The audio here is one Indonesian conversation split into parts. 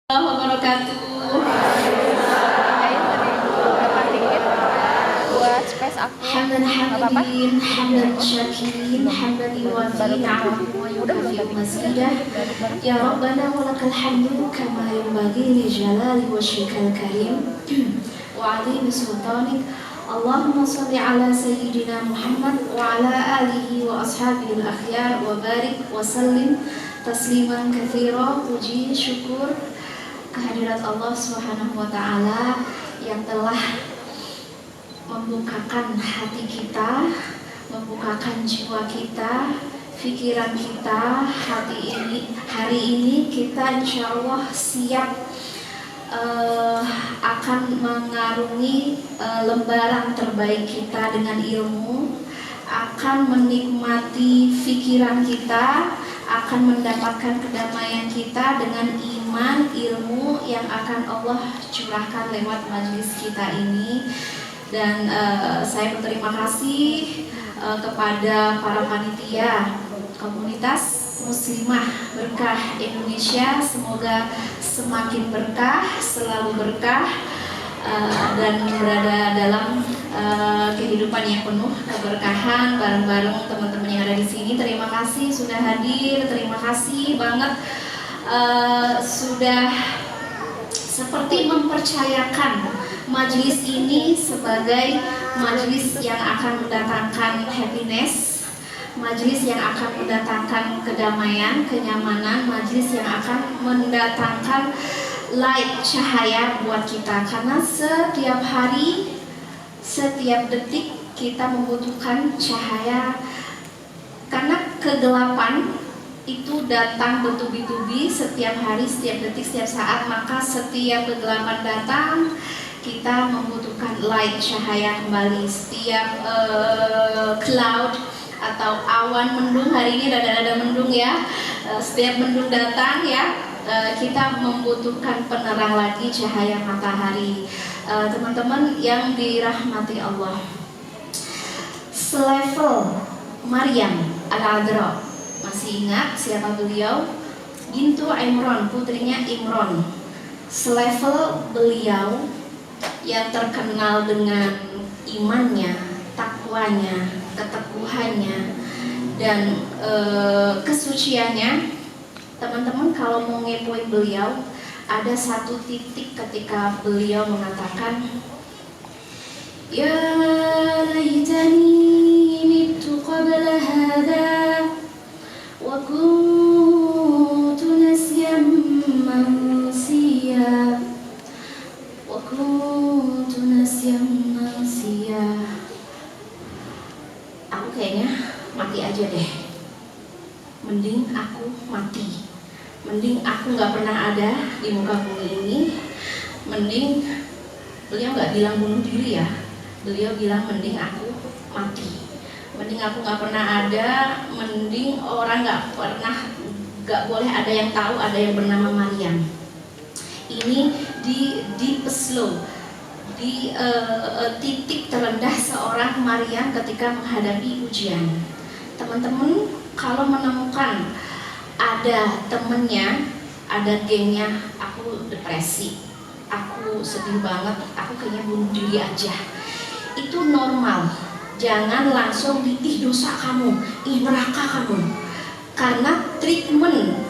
Wabarakatuh. Buat space aku. Hamdan hamidin, hamdan syakirin, hamdan yuwafi ni'amahu wa yukafi mazidah. Ya Rabbana walakal hamdu kama yanbaghi li jalali wajhikal karim wa 'azimi sultanik. Allahumma shalli ala sayyidina Muhammad wa ala alihi wa ashabihi al-akhyar wa barik wa sallim tasliman katsira. Puji syukur kehadirat Allah Subhanahu wa taala yang telah membukakan hati kita, membukakan jiwa kita, pikiran kita. Hari ini kita insya Allah siap akan mengarungi lembaran terbaik kita dengan ilmu, akan menikmati pikiran kita, akan mendapatkan kedamaian kita dengan iman, ilmu yang akan Allah curahkan lewat majelis kita ini. Dan saya berterima kasih kepada para panitia komunitas muslimah berkah Indonesia. Semoga semakin berkah, selalu berkah, dan berada dalam kehidupan yang penuh keberkahan bareng-bareng teman-teman yang ada di sini. Terima kasih sudah hadir, terima kasih banget sudah seperti mempercayakan majelis ini sebagai majelis yang akan mendatangkan happiness, majelis yang akan mendatangkan kedamaian, kenyamanan, majelis yang akan mendatangkan light, cahaya buat kita. Karena setiap hari, setiap detik kita membutuhkan cahaya. Karena kegelapan itu datang bertubi-tubi setiap hari, setiap detik, setiap saat. Maka setiap kegelapan datang, kita membutuhkan light, cahaya kembali. Setiap cloud atau awan mendung, hari ini ada mendung ya, setiap mendung datang ya, kita membutuhkan penerang lagi, cahaya matahari. Teman-teman yang dirahmati Allah, selevel Maryam Al-Adra, masih ingat siapa beliau? Bintu Imran, putrinya Imran. Selevel beliau yang terkenal dengan imannya, takwanya, keteguhannya, dan kesuciannya. Teman-teman kalau mau ngepoin beliau, ada satu titik ketika beliau mengatakan, ya laitani mittu qabla hadha wa kuntu nasyan mansiya wa kuntu nasyan mansiya. Aku kayaknya mati aja deh, mending aku mati, mending aku nggak pernah ada di muka bumi ini. Mending, beliau nggak bilang bunuh diri ya, beliau bilang mending aku mati, mending aku nggak pernah ada, mending orang nggak boleh ada yang tahu ada yang bernama Maryam. Ini di deep slow, di titik terendah seorang Maryam ketika menghadapi ujian. Teman-teman kalau menemukan ada temennya, ada gengnya, aku depresi, aku sedih banget, aku kayaknya bunuh diri aja, itu normal. Jangan langsung ih dosa kamu, ih neraka kamu. Karena treatment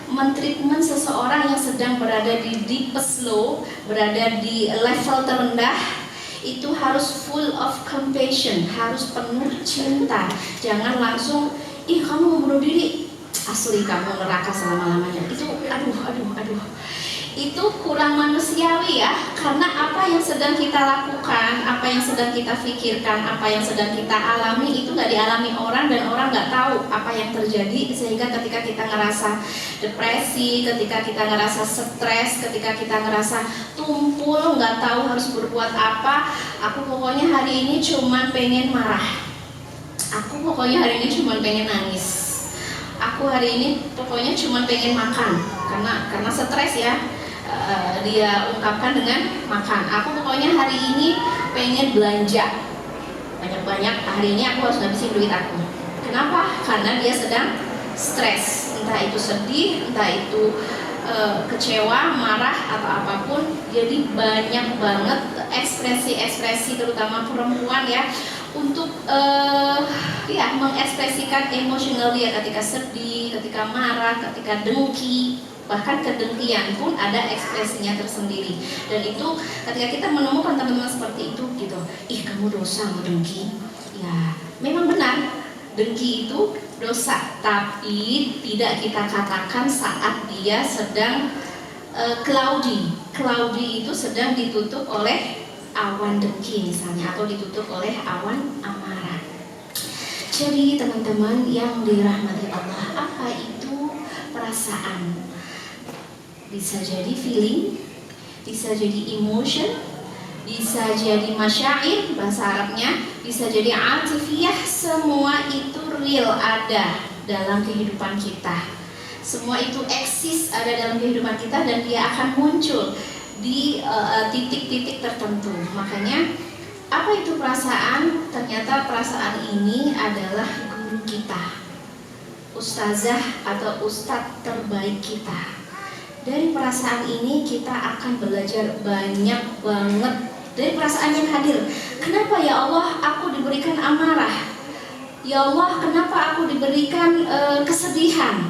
mentreatment seseorang yang sedang berada di deepest low, berada di level terendah, itu harus full of compassion, harus penuh cinta. Jangan langsung ih kamu mau bunuh diri, asli kamu neraka selama-lamanya. Itu aduh, itu kurang manusiawi ya. Karena apa yang sedang kita lakukan, apa yang sedang kita pikirkan, apa yang sedang kita alami, itu nggak dialami orang, dan orang nggak tahu apa yang terjadi. Sehingga ketika kita ngerasa depresi, ketika kita ngerasa stres, ketika kita ngerasa tumpul, nggak tahu harus berbuat apa, aku pokoknya hari ini cuman pengen marah, aku pokoknya hari ini cuman pengen nangis, aku hari ini pokoknya cuman pengen makan, karena stres ya. Dia ungkapkan dengan makan. Aku pokoknya hari ini pengen belanja banyak-banyak, hari ini aku harus ngabisin duit aku. Kenapa? Karena dia sedang stres. entah itu sedih, entah itu kecewa, marah atau apapun. Jadi banyak banget ekspresi-ekspresi terutama perempuan ya untuk ya mengekspresikan emosional dia ketika sedih, ketika marah, ketika dengki. Bahkan kedengkian pun ada ekspresinya tersendiri. Dan itu ketika kita menemukan teman-teman seperti itu gitu, ih kamu dosa mau dengki. Ya memang benar, dengki itu dosa, tapi tidak kita katakan saat dia sedang cloudy. Cloudy itu sedang ditutup oleh awan dengki misalnya, atau ditutup oleh awan amarah. Jadi teman-teman yang dirahmati Allah, apa itu perasaan? Bisa jadi feeling, bisa jadi emotion, bisa jadi masyair bahasa Arabnya, bisa jadi atifiyah. Semua itu real, ada dalam kehidupan kita. Semua itu eksis, ada dalam kehidupan kita, dan dia akan muncul di titik-titik tertentu. Makanya apa itu perasaan? Ternyata perasaan ini adalah guru kita, ustazah atau ustadz terbaik kita. Dari perasaan ini kita akan belajar banyak banget. Dari perasaan yang hadir, kenapa ya Allah aku diberikan amarah? Ya Allah kenapa aku diberikan kesedihan?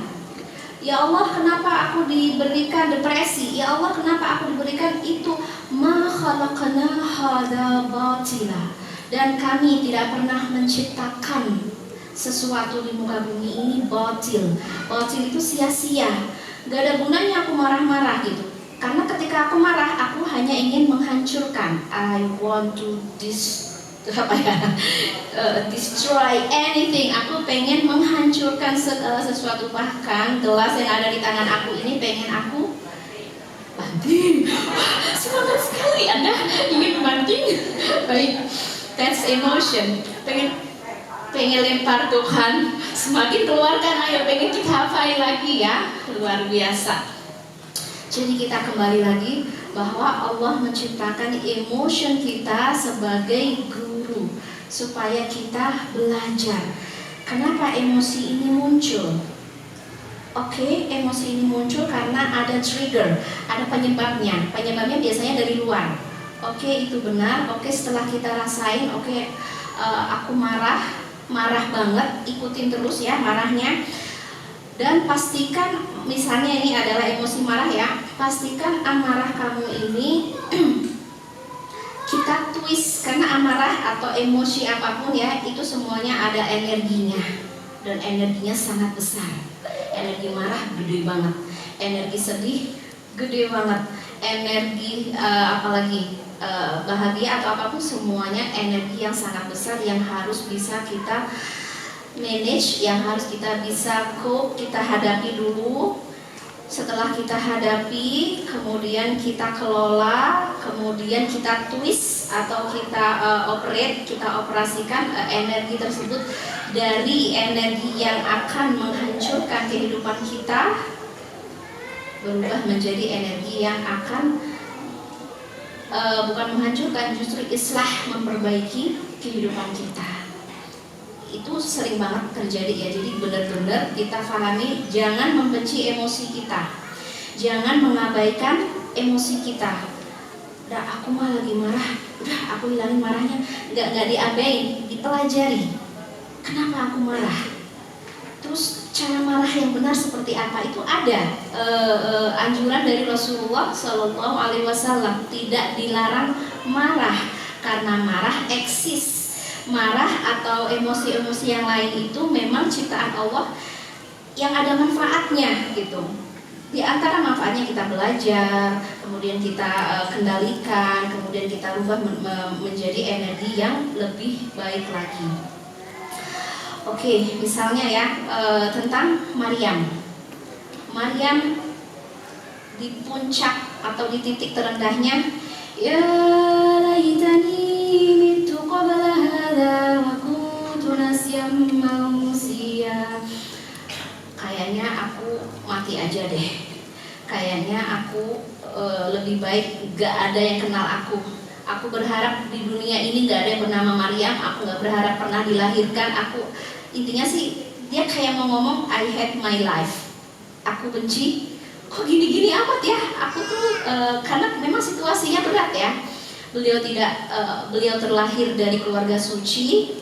Ya Allah kenapa aku diberikan depresi? Ya Allah kenapa aku diberikan itu? Ma khalaqna hadza batila. Dan kami tidak pernah menciptakan sesuatu di muka bumi ini batil. Batil itu sia-sia. Gak ada gunanya aku marah-marah gitu. Karena ketika aku marah, aku hanya ingin menghancurkan. I want to destroy anything. Aku pengen menghancurkan segala sesuatu. Bahkan gelas yang ada di tangan aku ini pengen aku banting. Semangat sekali Anda ingin banting. Baik, that's emotion. Pengen lempar Tuhan, semakin keluarkan, ayo pengen kita hafal lagi ya, luar biasa. Jadi kita kembali lagi bahwa Allah menciptakan emotion kita sebagai guru supaya kita belajar. Kenapa emosi ini muncul? Oke, emosi ini muncul karena ada trigger, ada penyebabnya. Penyebabnya biasanya dari luar. Oke, itu benar. Oke, setelah kita rasain, aku marah banget, ikutin terus ya marahnya. Dan pastikan, misalnya ini adalah emosi marah ya, pastikan amarah kamu ini kita twist, karena amarah atau emosi apapun ya, itu semuanya ada energinya, dan energinya sangat besar. Energi marah gede banget, energi sedih gede banget, energi apalagi bahagia atau apapun, semuanya energi yang sangat besar yang harus bisa kita manage, yang harus kita bisa cope, kita hadapi dulu. Setelah kita hadapi, kemudian kita kelola, kemudian kita twist atau kita operasikan energi tersebut dari energi yang akan menghancurkan kehidupan kita, berubah menjadi energi yang akan bukan menghancurkan, justru islah, memperbaiki kehidupan kita. Itu sering banget terjadi ya. Jadi benar-benar kita pahami, jangan membenci emosi kita, jangan mengabaikan emosi kita. Udah aku mah lagi marah, udah aku hilangin marahnya, nggak diabain, dipelajari. Kenapa aku marah? Terus cara marah yang benar seperti apa? Itu ada anjuran dari Rasulullah Shallallahu Alaihi Wasallam, tidak dilarang marah karena marah eksis. Marah atau emosi-emosi yang lain itu memang ciptaan Allah yang ada manfaatnya gitu. Di antara manfaatnya kita belajar, kemudian kita kendalikan, kemudian kita rubah menjadi energi yang lebih baik lagi. Oke, misalnya ya tentang Maryam. Maryam di puncak atau di titik terendahnya, ya laitani mitu qabla hadza wa kuntu nasyan mansiya. Kayaknya aku mati aja deh. Kayaknya aku lebih baik gak ada yang kenal aku. Aku berharap di dunia ini gak ada yang bernama Maryam. Aku gak berharap pernah dilahirkan. Intinya sih dia kayak mau ngomong I hate my life. aku benci, kok gini-gini amat ya, aku tuh karena memang situasinya berat ya. Beliau terlahir dari keluarga suci,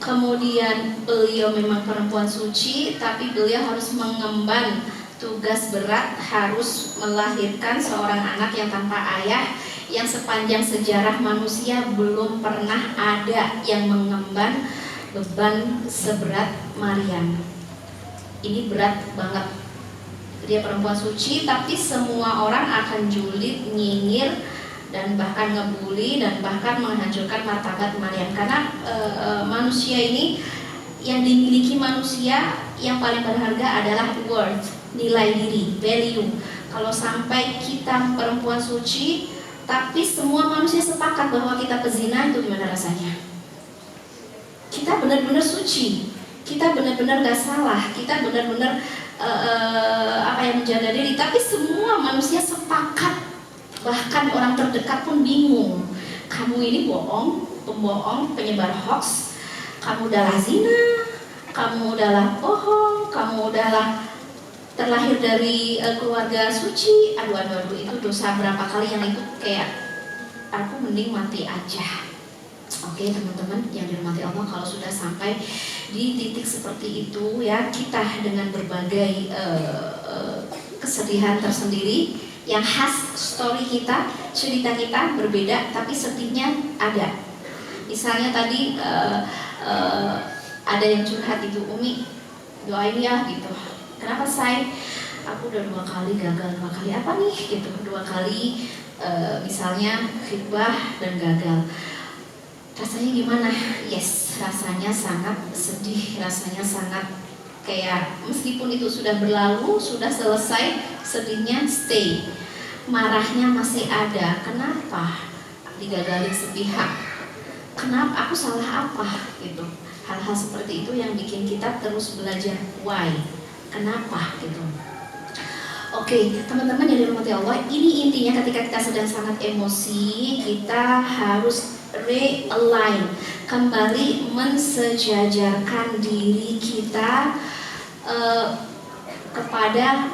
kemudian beliau memang perempuan suci, tapi beliau harus mengemban tugas berat, harus melahirkan seorang anak yang tanpa ayah, yang sepanjang sejarah manusia belum pernah ada yang mengemban beban seberat Maryam. Ini berat banget. Dia perempuan suci, tapi semua orang akan julid, nyinyir, dan bahkan ngebully, dan bahkan menghancurkan martabat Maryam. Karena manusia ini, yang dimiliki manusia yang paling berharga adalah worth, nilai diri, value. Kalau sampai kita perempuan suci, tapi semua manusia sepakat bahwa kita pezina, itu gimana rasanya? Kita benar-benar suci, kita benar-benar gak salah, kita benar-benar menjaga diri, tapi semua manusia sepakat, bahkan orang terdekat pun bingung. Kamu ini bohong, pembohong, penyebar hoax, kamu udahlah zina, kamu udahlah bohong, kamu udahlah terlahir dari keluarga suci. Aduh, itu dosa berapa kali yang itu kayak aku mending mati aja. Oke teman-teman yang dirahmati Allah, kalau sudah sampai di titik seperti itu ya, kita dengan berbagai kesedihan tersendiri yang khas story kita, cerita kita berbeda, tapi sedihnya ada. Misalnya tadi ada yang curhat itu, Umi doain ya gitu. Kenapa say? Aku udah 2 kali gagal, 2 kali apa nih gitu, 2 kali misalnya khitbah dan gagal. Rasanya gimana? Yes, rasanya sangat sedih, rasanya sangat kayak meskipun itu sudah berlalu, sudah selesai, sedihnya stay, marahnya masih ada. Kenapa digagalin sepihak? Kenapa? Aku salah apa? Gitu. Hal-hal seperti itu yang bikin kita terus belajar why, kenapa gitu. Oke, teman-teman yang dirahmati Allah, ini intinya ketika kita sedang sangat emosi, kita harus realign, kembali mensejajarkan diri kita kepada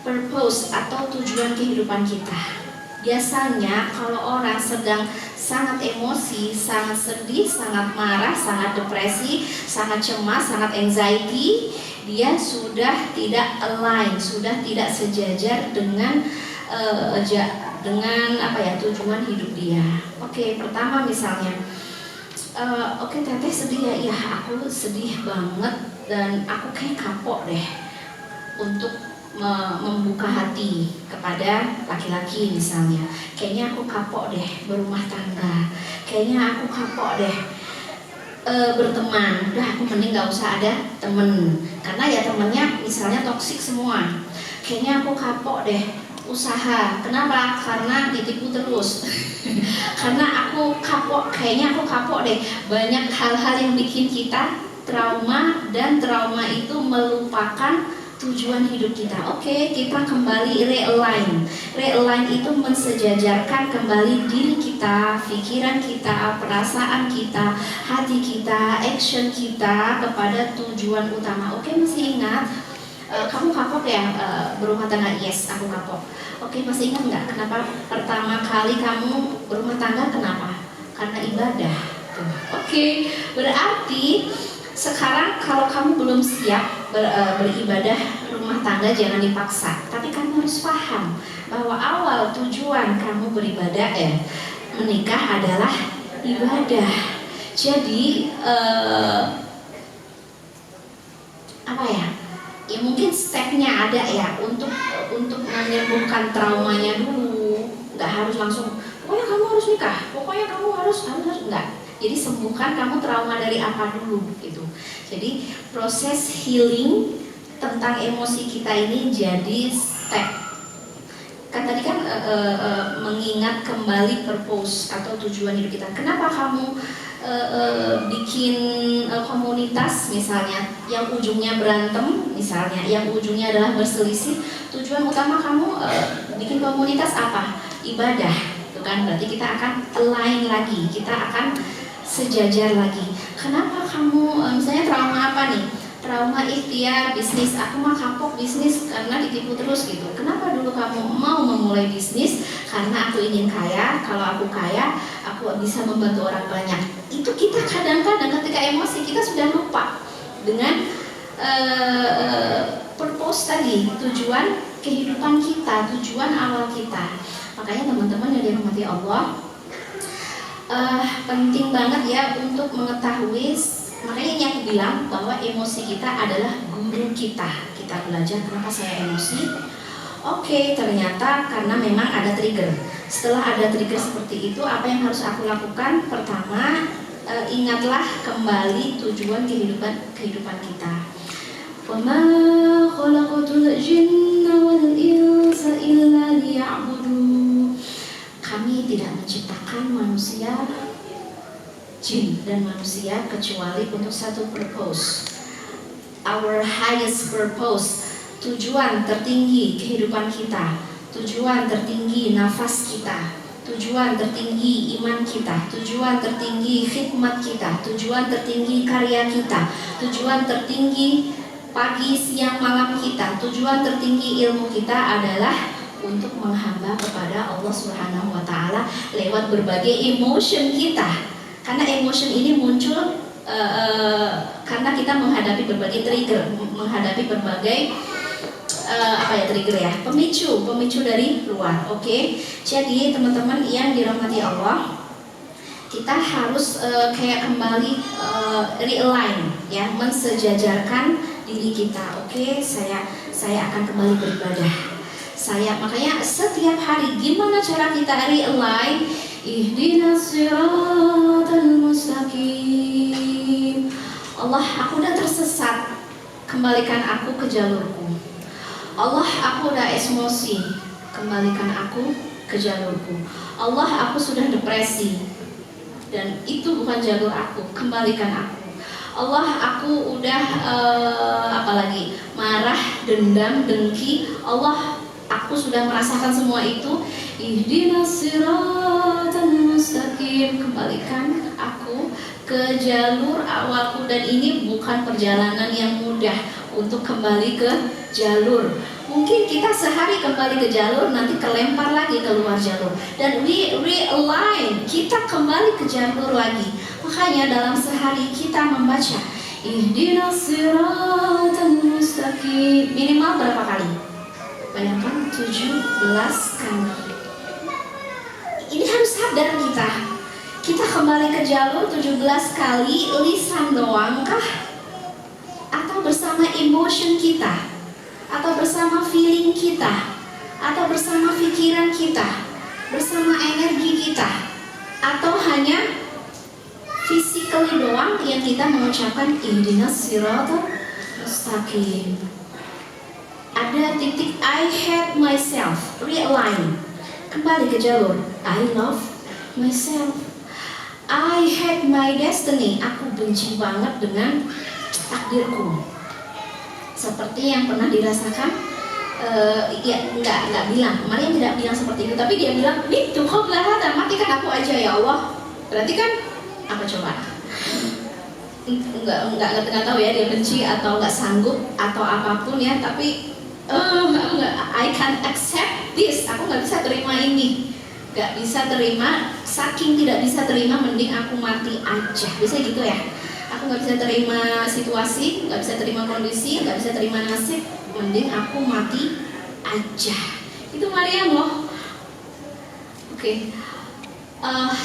purpose atau tujuan kehidupan kita. Biasanya kalau orang sedang sangat emosi, sangat sedih, sangat marah, sangat depresi, sangat cemas, sangat anxiety, dia sudah tidak align, sudah tidak sejajar dengan tujuan hidup dia. Oke, pertama misalnya, oke teteh sedih ya, iya aku sedih banget dan aku kayak kapok deh untuk membuka hati kepada laki-laki misalnya. Kayaknya aku kapok deh berumah tangga, kayaknya aku kapok deh berteman, udah aku mending gak usah ada temen, karena ya temennya misalnya toksik semua. Kayaknya aku kapok deh usaha, kenapa? Karena ditipu terus. Karena aku kapok, kayaknya aku kapok deh. Banyak hal-hal yang bikin kita trauma, dan trauma itu melupakan tujuan hidup kita. Oke, kita kembali realign. Realign itu mensejajarkan kembali diri kita, pikiran kita, perasaan kita, hati kita, action kita kepada tujuan utama. Oke, masih ingat? Kamu kapok ya berumah tangga? Yes, aku kapok. Oke, masih ingat nggak kenapa pertama kali kamu berumah tangga? Kenapa? Karena ibadah. Oke, berarti sekarang kalau kamu belum siap beribadah rumah tangga, jangan dipaksa. Tapi kamu harus paham bahwa awal tujuan kamu beribadah menikah adalah ibadah. Jadi ya mungkin stepnya ada ya untuk menyembuhkan traumanya dulu. Nggak harus langsung pokoknya kamu harus nikah, pokoknya kamu harus enggak. Jadi sembuhkan kamu trauma dari apa dulu gitu. Jadi proses healing tentang emosi kita ini jadi step. Kan tadi kan mengingat kembali purpose atau tujuan hidup kita. Kenapa kamu bikin komunitas misalnya yang ujungnya berantem misalnya, yang ujungnya adalah berselisih? Tujuan utama kamu bikin komunitas apa? Ibadah, itu kan berarti kita akan align lagi, kita akan sejajar lagi. Kenapa kamu misalnya trauma apa nih? trauma ikhtiar bisnis, aku mah kapok bisnis karena ditipu terus gitu. Kenapa dulu kamu mau memulai bisnis? Karena aku ingin kaya, kalau aku kaya aku bisa membantu orang banyak. Itu kita kadang-kadang ketika emosi kita sudah lupa dengan purpose tadi, tujuan kehidupan kita, tujuan awal kita. Makanya teman-teman yang dirahmati Allah, penting banget ya untuk mengetahui. Makanya ini aku bilang bahwa emosi kita adalah guru kita. Kita belajar kenapa saya emosi. Oke, ternyata karena memang ada trigger. Setelah ada trigger seperti itu, apa yang harus aku lakukan? Pertama, ingatlah kembali tujuan kehidupan kita. وَمَا خَلَقْتُ الْجِنَّ وَالْإِنسَ إِلَّا لِيَعْبُدُونِ. Kami tidak menciptakan manusia, jin dan manusia kecuali untuk satu purpose. Our highest purpose, tujuan tertinggi kehidupan kita, tujuan tertinggi nafas kita, tujuan tertinggi iman kita, tujuan tertinggi khidmat kita, tujuan tertinggi karya kita, tujuan tertinggi pagi, siang, malam kita, tujuan tertinggi ilmu kita adalah untuk menghamba kepada Allah Subhanahu wa Ta'ala lewat berbagai emotion kita. Karena emotion ini muncul karena kita menghadapi berbagai trigger, menghadapi berbagai trigger ya, pemicu dari luar. Oke. Jadi teman-teman yang dirahmati Allah, kita harus kayak kembali realign ya, mensejajarkan diri kita. Oke, saya akan kembali beribadah. Makanya setiap hari gimana cara kita realign? Ihdinas siratal mustaqim. Allah, aku udah tersesat, kembalikan aku ke jalurku. Allah, aku udah emosi, kembalikan aku ke jalurku. Allah, aku sudah depresi dan itu bukan jalur aku, kembalikan aku. Allah, aku udah marah, dendam, dengki. Allah, aku sudah merasakan semua itu. Ihdinas siratal mustaqim, kembalikan aku ke jalur awalku. Dan ini bukan perjalanan yang mudah untuk kembali ke jalur. Mungkin kita sehari kembali ke jalur, nanti kelempar lagi keluar jalur. Dan we realign, kita kembali ke jalur lagi. Makanya dalam sehari kita membaca Ihdinas siratal mustaqim minimal berapa kali? Bayangkan 17 kali. Ini harus sadar kita. Kita kembali ke jalur 17 kali, lisan doang kah? Atau bersama emotion kita? Atau bersama feeling kita? Atau bersama pikiran kita? Bersama energi kita? Atau hanya physically doang yang kita mengucapkan ihdinas siratal mustaqim. Ada titik I hate myself, realign, kembali ke jalur. I love myself. I hate my destiny, aku benci banget dengan takdirku. Seperti yang pernah dirasakan, ya nggak bilang, Maryam tidak bilang seperti itu, tapi dia bilang, nih tuh kau belahada, matikan aku aja ya Allah. Berarti kan apa coba? Nggak tahu ya dia benci atau nggak sanggup atau apapun ya, tapi I can't accept this, aku nggak bisa terima ini, nggak bisa terima, saking tidak bisa terima mending aku mati aja, bisa gitu ya. Aku nggak bisa terima situasi, nggak bisa terima kondisi, nggak bisa terima nasib, mending aku mati aja. Itu Maryam loh. Oke.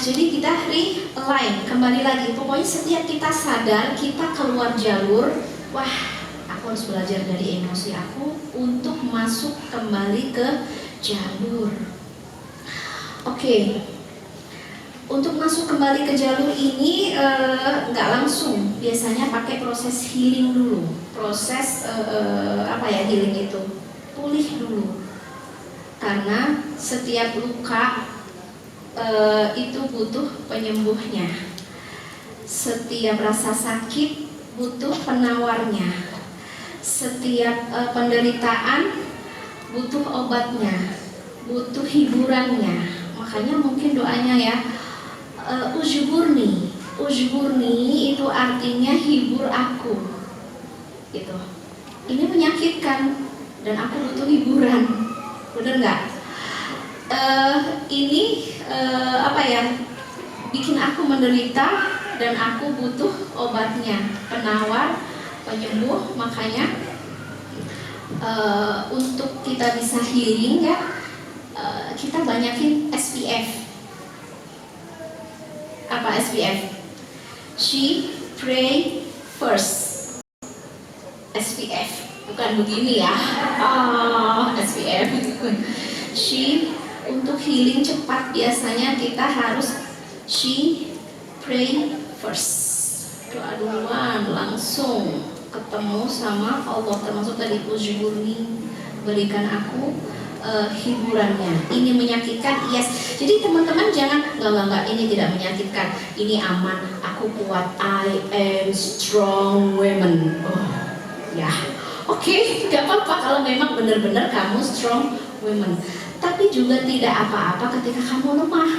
Jadi kita realign, kembali lagi. Pokoknya setiap kita sadar kita keluar jalur, wah, aku harus belajar dari emosi aku untuk masuk kembali ke jalur. Oke. Untuk masuk kembali ke jalur ini nggak langsung, biasanya pakai proses healing dulu, proses healing itu, pulih dulu. Karena setiap luka itu butuh penyembuhnya. Setiap rasa sakit butuh penawarnya. Setiap penderitaan butuh obatnya, butuh hiburannya. Makanya mungkin doanya ya, ujburni itu artinya hibur aku. gitu. Ini menyakitkan dan aku butuh hiburan, bener nggak? Ini apa ya? Bikin aku menderita dan aku butuh obatnya, penawar, penyembuh. Makanya untuk kita bisa healing ya, kita banyakin SPF. Apa SPF? She pray first. SPF, bukan begini ya. SPF. She, untuk healing cepat biasanya kita harus she pray first. Doa duluan, langsung ketemu sama Allah. Termasuk tadi ujiburni, berikan aku hiburannya. Ini menyakitkan, yes. Jadi teman-teman jangan enggak, ini tidak menyakitkan, ini aman, aku kuat, I am strong woman. Ya, oke, nggak apa-apa kalau memang benar-benar kamu strong woman. Tapi juga tidak apa-apa ketika kamu lemah.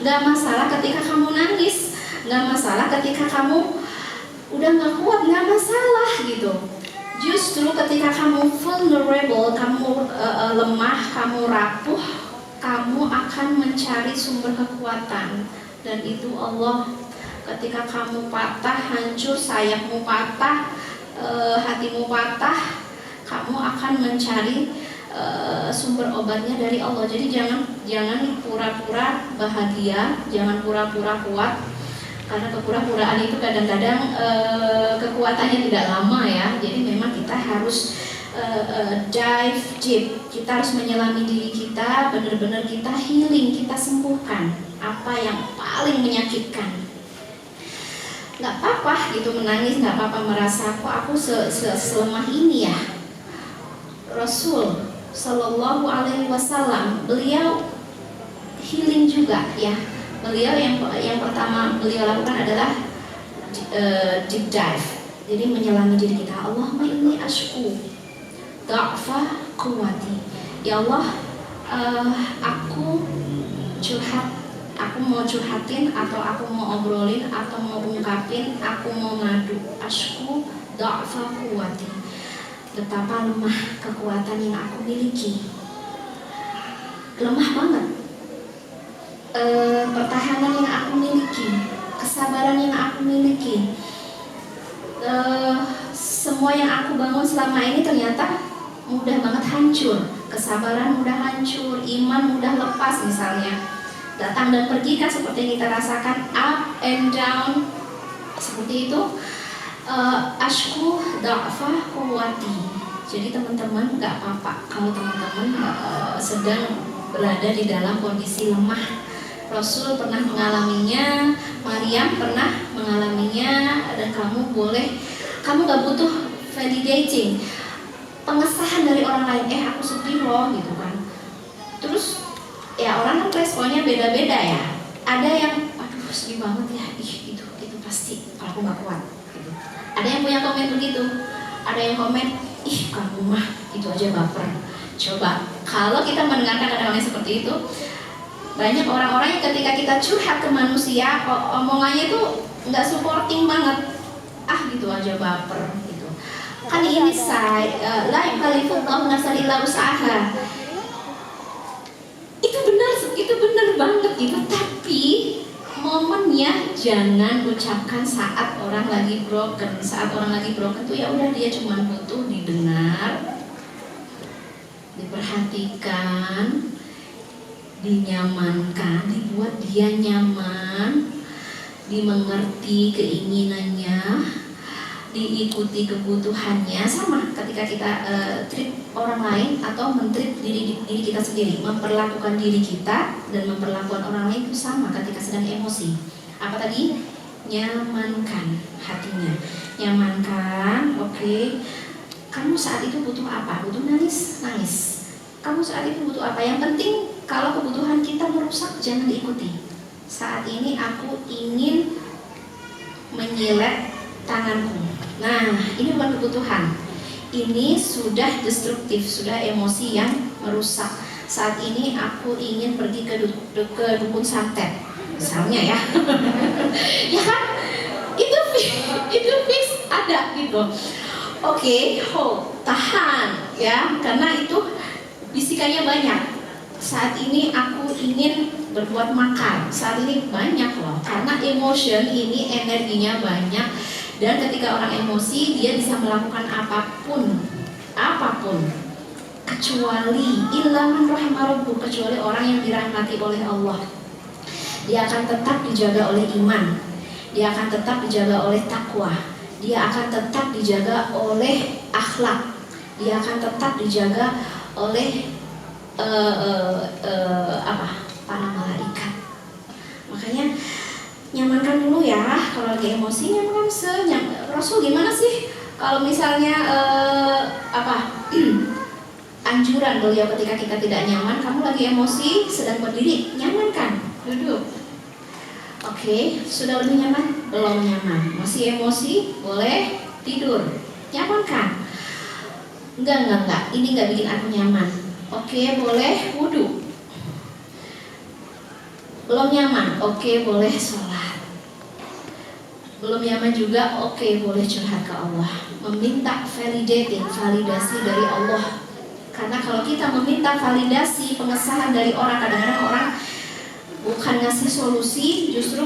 Nggak masalah ketika kamu nangis, nggak masalah ketika kamu udah nggak kuat, nggak masalah gitu. Justru ketika kamu vulnerable, kamu lemah, kamu rapuh, kamu akan mencari sumber kekuatan. Dan itu Allah. Ketika kamu patah, hancur, sayapmu patah, hatimu patah, kamu akan mencari sumber obatnya dari Allah. Jadi jangan pura-pura bahagia, jangan pura-pura kuat, karena kepura-puraan itu kadang-kadang kekuatannya tidak lama ya. Jadi memang kita harus dive deep, kita harus menyelami diri kita, benar-benar kita healing, kita sembuhkan apa yang paling menyakitkan. Nggak apa-apa gitu menangis, nggak apa-apa merasa kok aku selemah ini ya. Rasul Sallallahu Alaihi Wasallam, beliau healing juga ya. Beliau yang pertama beliau lakukan adalah deep dive. Jadi menyelami diri kita. Allahumma inni ashku dha'fa quwwati. Ya Allah, aku curhat. Aku mau curhatin, atau aku mau obrolin, atau mau ungkapin, aku mau ngadu. Ashku dha'fa quwwati. Betapa lemah kekuatan yang aku miliki. Lemah banget. Pertahanan yang aku miliki, kesabaran yang aku miliki, semua yang aku bangun selama ini ternyata mudah banget hancur. Kesabaran mudah hancur, iman mudah lepas misalnya. Datang dan pergi kan seperti yang kita rasakan, up and down seperti itu. Ashku dha'fa quwwati. Jadi teman-teman nggak apa-apa kalau teman-teman sedang berada di dalam kondisi lemah. Rasul pernah mengalaminya, Maryam pernah mengalaminya, dan kamu nggak butuh validating, pengesahan dari orang lain. Aku sedih loh gitu kan. Terus ya orang kan responnya beda-beda ya. Ada yang aduh sedih banget ya, itu pasti aku nggak kuat gitu. Ada yang punya komen begitu, ada yang komen kamu mah itu aja baper. Coba kalau kita mendengarkan ada orang yang seperti itu, banyak orang-orang yang ketika kita curhat ke manusia, omongannya tuh nggak supporting banget. Gitu aja baper gitu. Kan ini saya la yukallifullahu nafsan illa wus'aha. Itu benar banget gitu. Tapi momennya jangan ucapkan saat orang lagi broken. Saat orang lagi broken tuh ya udah, dia cuma butuh didengar, diperhatikan, dinyamankan, dibuat dia nyaman, dimengerti keinginannya, diikuti kebutuhannya. Sama ketika kita treat orang lain atau men-treat diri kita sendiri, memperlakukan diri kita dan memperlakukan orang lain itu sama ketika sedang emosi. Apa tadi? Nyamankan hatinya, nyamankan. Oke. Kamu saat itu butuh apa? Butuh nangis? Kamu saat itu butuh apa? Yang penting kalau kebutuhan kita merusak jangan diikuti. Saat ini aku ingin menyilet tanganku. Nah, ini bukan kebutuhan. Ini sudah destruktif, sudah emosi yang merusak. Saat ini aku ingin pergi ke dukun santet, misalnya ya. Ya kan? Itu fix ada gitu. Oke, tahan ya, karena itu bisikannya banyak. Saat ini aku ingin berbuat makar, saat ini banyak loh, karena emotion ini energinya banyak. Dan ketika orang emosi, dia bisa melakukan apapun kecuali ilaman rahmarabbu, kecuali orang yang dirahmati oleh Allah. Dia akan tetap dijaga oleh iman, dia akan tetap dijaga oleh takwa, dia akan tetap dijaga oleh akhlak, dia akan tetap dijaga oleh para malaikat. Makanya nyamankan dulu ya, kalau lagi emosi nyamankan Rasul gimana sih kalau misalnya anjuran beliau ketika kita tidak nyaman, kamu lagi emosi sedang berdiri, nyamankan, duduk. Oke, sudah lebih nyaman? Belum nyaman, masih emosi? Boleh tidur, nyamankan. Enggak, ini enggak bikin aku nyaman. Oke, boleh wudhu. Belum nyaman? Oke, boleh sholat. Belum nyaman juga? Oke, boleh curhat ke Allah, meminta validasi dari Allah. Karena kalau kita meminta validasi, pengesahan dari orang, kadang-kadang orang bukan ngasih solusi, justru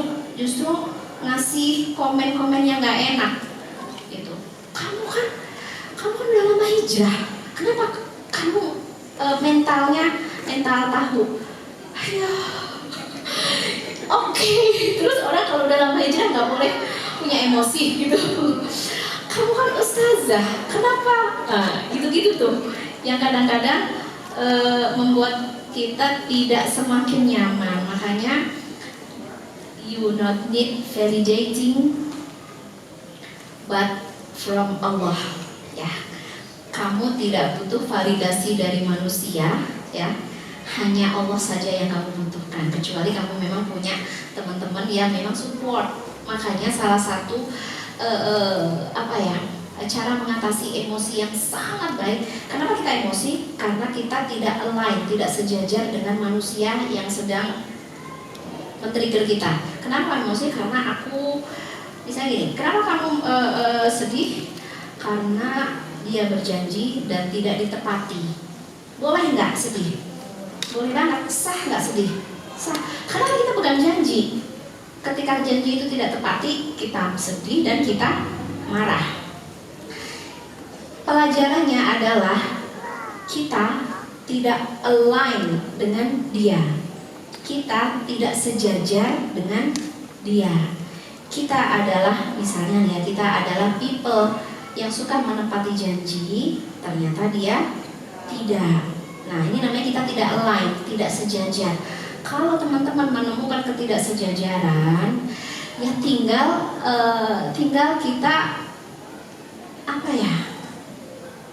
ngasih komen-komen yang nggak enak. Gitu. Kamu kan udah lama hijrah, kenapa kamu mental tahu? Ayo, oke. Terus orang kalau udah lama hijrah nggak boleh punya emosi gitu. Kamu kan ustazah, kenapa? Gitu-gitu tuh, yang kadang-kadang membuat kita tidak semakin nyaman. Makanya you not need validating but from Allah ya. Kamu tidak butuh validasi dari manusia ya. Hanya Allah saja yang kamu butuhkan, kecuali kamu memang punya teman-teman yang memang support. Makanya salah satu cara mengatasi emosi yang sangat baik. Kenapa kita emosi? Karena kita tidak align, tidak sejajar dengan manusia yang sedang men-trigger kita. Kenapa emosi? Karena aku misalnya gini, kenapa kamu sedih? Karena dia berjanji dan tidak ditepati. Boleh nggak sedih? Boleh banget. Sah nggak sedih? Sah. Kenapa kita pegang janji? Ketika janji itu tidak tepati, kita sedih dan kita marah. Pelajarannya adalah kita tidak align dengan dia, kita tidak sejajar dengan dia. Kita adalah, misalnya ya, kita adalah people yang suka menepati janji, ternyata dia tidak. Nah, ini namanya kita tidak align, tidak sejajar. Kalau teman-teman menemukan ketidaksejajaran, ya tinggal kita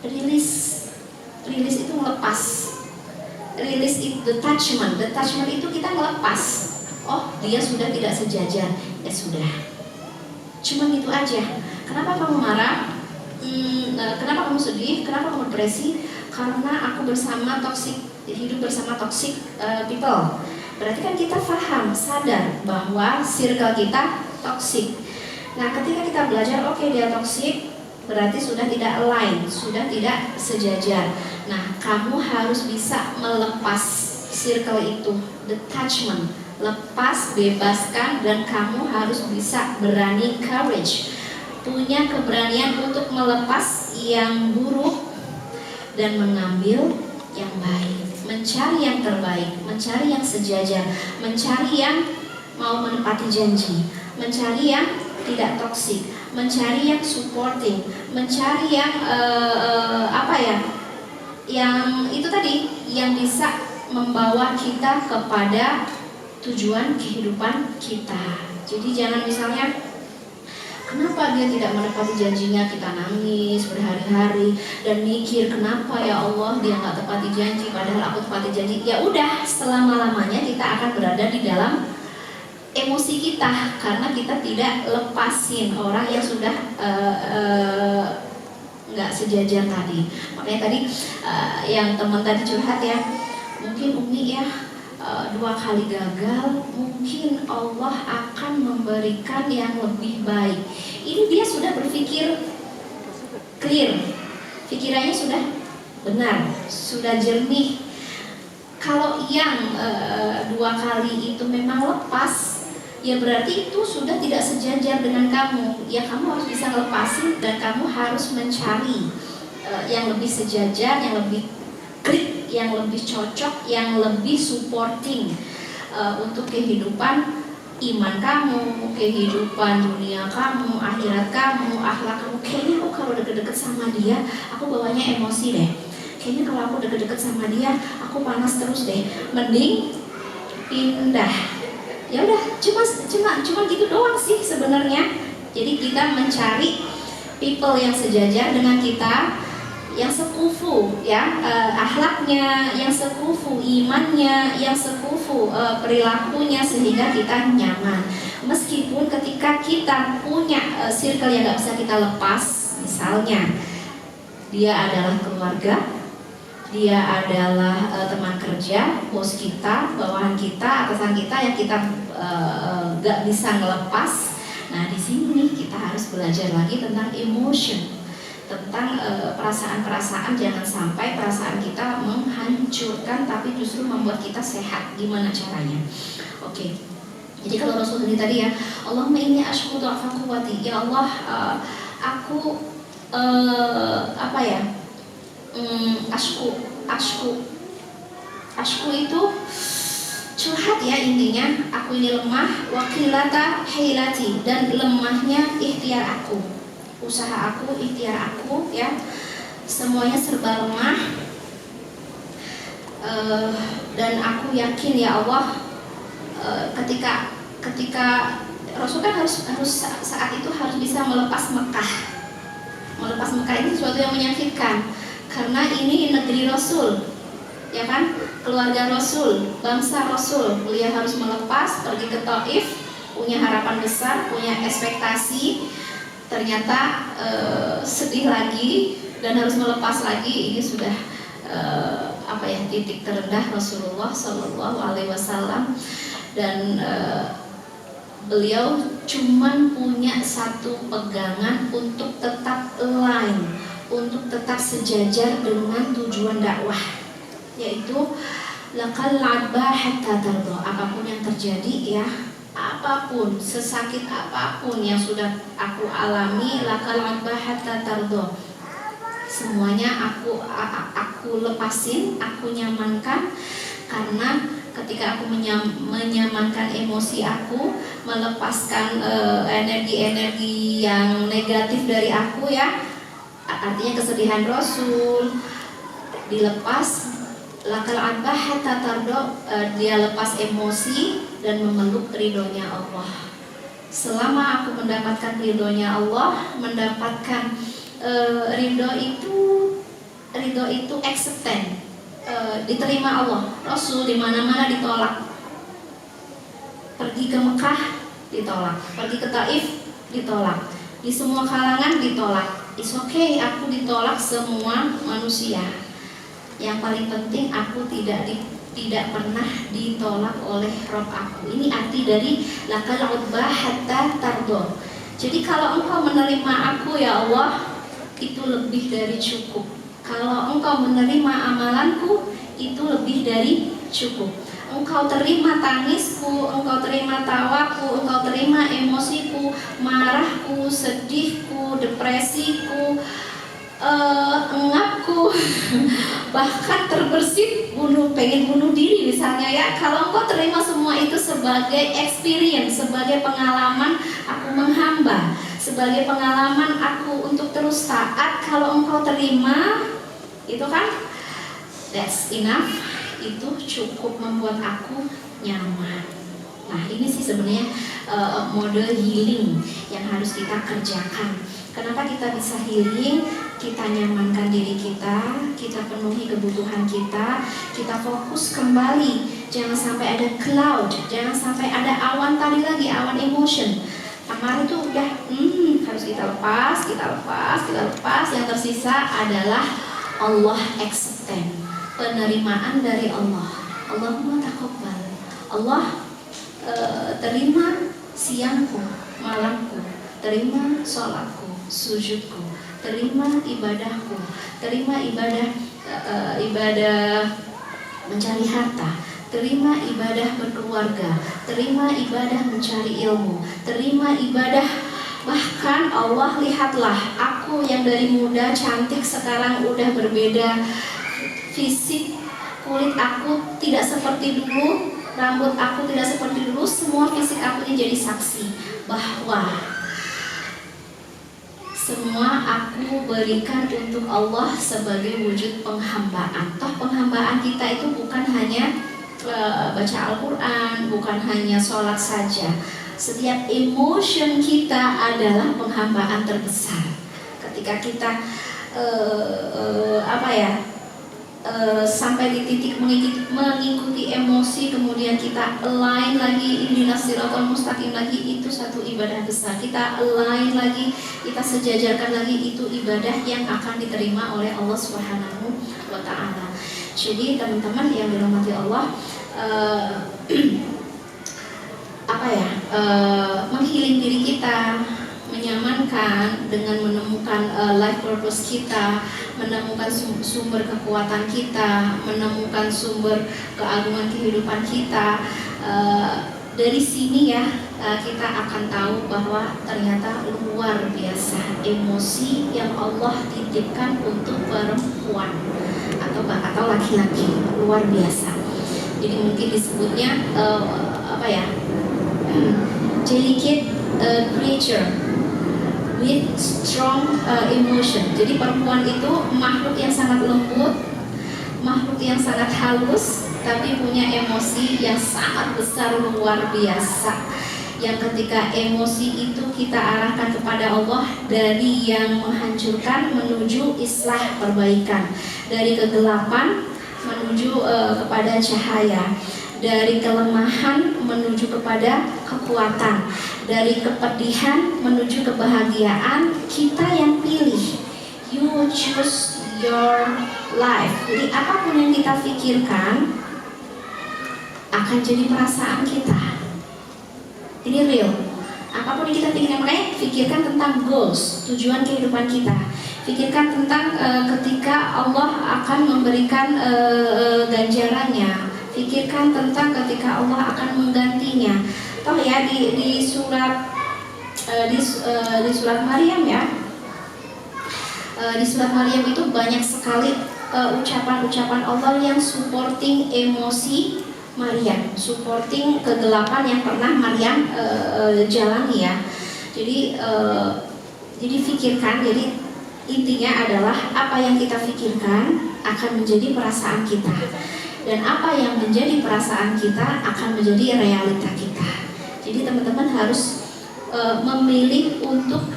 rilis itu melepas. Rilis itu detachment itu kita melepas. Oh, dia sudah tidak sejajar, ya sudah. Cuma gitu aja. Kenapa kamu marah? Kenapa kamu sedih? Kenapa kamu depresi? Karena aku hidup bersama toxic people. Berarti kan kita paham, sadar bahwa circle kita toxic. Nah, ketika kita belajar, oke, dia toxic, berarti sudah tidak align, sudah tidak sejajar. Nah, kamu harus bisa melepas circle itu, detachment, lepas, bebaskan, dan kamu harus bisa berani, courage, punya keberanian untuk melepas yang buruk dan mengambil yang baik, mencari yang terbaik, mencari yang sejajar, mencari yang mau menepati janji, mencari yang tidak toksik, mencari yang supporting, mencari yang yang itu tadi, yang bisa membawa kita kepada tujuan kehidupan kita. Jadi jangan misalnya, kenapa dia tidak menepati janjinya, kita nangis berhari-hari dan mikir kenapa ya Allah dia nggak tepati janji padahal aku tepati janji. Ya udah, selama-lamanya kita akan berada di dalam emosi kita karena kita tidak lepasin orang yang sudah nggak sejajar tadi. Makanya tadi yang teman tadi curhat ya, mungkin Umi ya 2 kali gagal, mungkin Allah akan memberikan yang lebih baik. Ini dia sudah berpikir ke clear, pikirannya sudah benar, sudah jernih. Kalau yang 2 kali itu memang lepas, ya berarti itu sudah tidak sejajar dengan kamu. Ya kamu harus bisa ngelepasin dan kamu harus mencari yang lebih sejajar, yang lebih klik, yang lebih cocok, yang lebih supporting untuk kehidupan iman kamu, kehidupan dunia kamu, akhirat kamu, akhlak kamu. Kayaknya aku kalau deket-deket sama dia, aku bawanya emosi deh. Kayaknya kalau aku deket-deket sama dia, aku panas terus deh. Mending pindah. Ya udah, cuma gitu doang sih sebenarnya. Jadi kita mencari people yang sejajar dengan kita, yang sekufu, ya, akhlaknya yang sekufu, imannya yang sekufu, perilakunya, sehingga kita nyaman. Meskipun ketika kita punya circle yang nggak bisa kita lepas, misalnya dia adalah keluarga, dia adalah teman kerja, bos kita, bawahan kita, atasan kita yang kita nggak bisa ngelepas. Nah di sini kita harus belajar lagi tentang emotion, tentang perasaan-perasaan. Jangan sampai perasaan kita menghancurkan, tapi justru membuat kita sehat. Gimana caranya? Oke. Jadi kalau Rasul tadi ya, Allahumma inni asyku du'afa quwwati. Ya Allah, aku Ashku itu curhat ya intinya. Aku ini lemah, wakilata hailati, dan lemahnya ikhtiar aku, usaha aku, ikhtiar aku, ya, semuanya serba lemah. Dan aku yakin ya Allah, ketika Rasul kan harus saat itu harus bisa melepas Mekah. Melepas Mekah ini sesuatu yang menyakitkan, karena ini negeri Rasul, ya kan, keluarga Rasul, bangsa Rasul. Beliau harus melepas, pergi ke Taif, punya harapan besar, punya ekspektasi. Ternyata sedih lagi dan harus melepas lagi. Ini sudah titik terendah Rasulullah Shallallahu Alaihi Wasallam. Dan beliau cuman punya satu pegangan untuk tetap align, untuk tetap sejajar dengan tujuan dakwah, yaitu lakal adba hatta tardo. Apapun yang terjadi, ya, apapun, sesakit apapun yang sudah aku alami, lakal adba hatta tardo, semuanya aku lepasin, aku nyamankan. Karena ketika aku menyamankan emosi aku, melepaskan energi-energi yang negatif dari aku, ya, artinya kesedihan Rasul dilepas, lakal adbah hatta tardo, dia lepas emosi dan memeluk ridhonya Allah. Selama aku mendapatkan ridhonya Allah, mendapatkan ridho itu acceptance, diterima Allah. Rasul di mana-mana ditolak. Pergi ke Mekah ditolak, pergi ke Taif ditolak, di semua kalangan ditolak. It's okay, aku ditolak semua manusia. Yang paling penting aku tidak pernah ditolak oleh Rob aku. Ini arti dari lakal udbah hatta tardo. Jadi kalau engkau menerima aku, ya Allah, itu lebih dari cukup. Kalau engkau menerima amalanku, itu lebih dari cukup. Engkau terima tangisku, engkau terima tawaku, engkau terima emosiku, marahku, sedihku, depresiku, engapku, bahkan terbersit pengen bunuh diri misalnya, ya. Kalau engkau terima semua itu sebagai experience, sebagai pengalaman aku menghamba, sebagai pengalaman aku untuk terus taat, kalau engkau terima, itu kan that's enough, itu cukup membuat aku nyaman. Nah ini sih sebenarnya model healing yang harus kita kerjakan. Kenapa kita bisa healing? Kita nyamankan diri kita, kita penuhi kebutuhan kita fokus kembali. Jangan sampai ada cloud, jangan sampai ada awan tadi lagi, awan emotion. Amarah itu udah harus kita lepas. Yang tersisa adalah Allah acceptance, penerimaan dari Allah. Allahumma taqabbal. Allah terima siangku, malamku, terima sholatku, sujudku, terima ibadahku, terima ibadah ibadah mencari harta, terima ibadah berkeluarga, terima ibadah mencari ilmu, terima ibadah. Bahkan Allah, lihatlah aku yang dari muda cantik sekarang udah berbeda fisik, kulit aku tidak seperti dulu, rambut aku tidak seperti dulu, semua fisik aku ini jadi saksi bahwa semua aku berikan untuk Allah sebagai wujud penghambaan. Toh penghambaan kita itu bukan hanya baca Al-Quran, bukan hanya sholat saja. Setiap emotion kita adalah penghambaan terbesar. Ketika kita sampai di titik mengikuti emosi, kemudian kita align lagi, ihdinas siratal mustaqim lagi, itu satu ibadah besar. Kita align lagi, kita sejajarkan lagi, itu ibadah yang akan diterima oleh Allah Subhanahu wa Ta'ala. Jadi teman-teman yang dirahmati Allah, menghealing diri kita, menyamankan dengan menemukan life purpose kita, menemukan sumber kekuatan kita, menemukan sumber keagungan kehidupan kita. Dari sini ya kita akan tahu bahwa ternyata luar biasa emosi yang Allah titipkan untuk perempuan atau laki-laki, luar biasa. Jadi mungkin disebutnya delicate creature with strong emotion. Jadi perempuan itu makhluk yang sangat lembut, makhluk yang sangat halus, tapi punya emosi yang sangat besar, luar biasa. Yang ketika emosi itu kita arahkan kepada Allah, dari yang menghancurkan menuju islah perbaikan, dari kegelapan menuju kepada cahaya, dari kelemahan menuju kepada kekuatan, dari kepedihan menuju kebahagiaan. Kita yang pilih. You choose your life. Jadi apapun yang kita pikirkan akan jadi perasaan kita. Ini real. Apapun yang kita pikirkan, makanya pikirkan tentang goals, tujuan kehidupan kita. Pikirkan tentang ketika Allah akan memberikan ganjarannya. Pikirkan tentang ketika Allah akan menggantinya. Toh ya di surat Maryam ya. Di surat Maryam itu banyak sekali ucapan-ucapan Allah yang supporting emosi Maryam, supporting kegelapan yang pernah Maryam jalani ya. Jadi pikirkan, jadi intinya adalah apa yang kita pikirkan akan menjadi perasaan kita, dan apa yang menjadi perasaan kita akan menjadi realita kita. Jadi teman-teman harus memilih untuk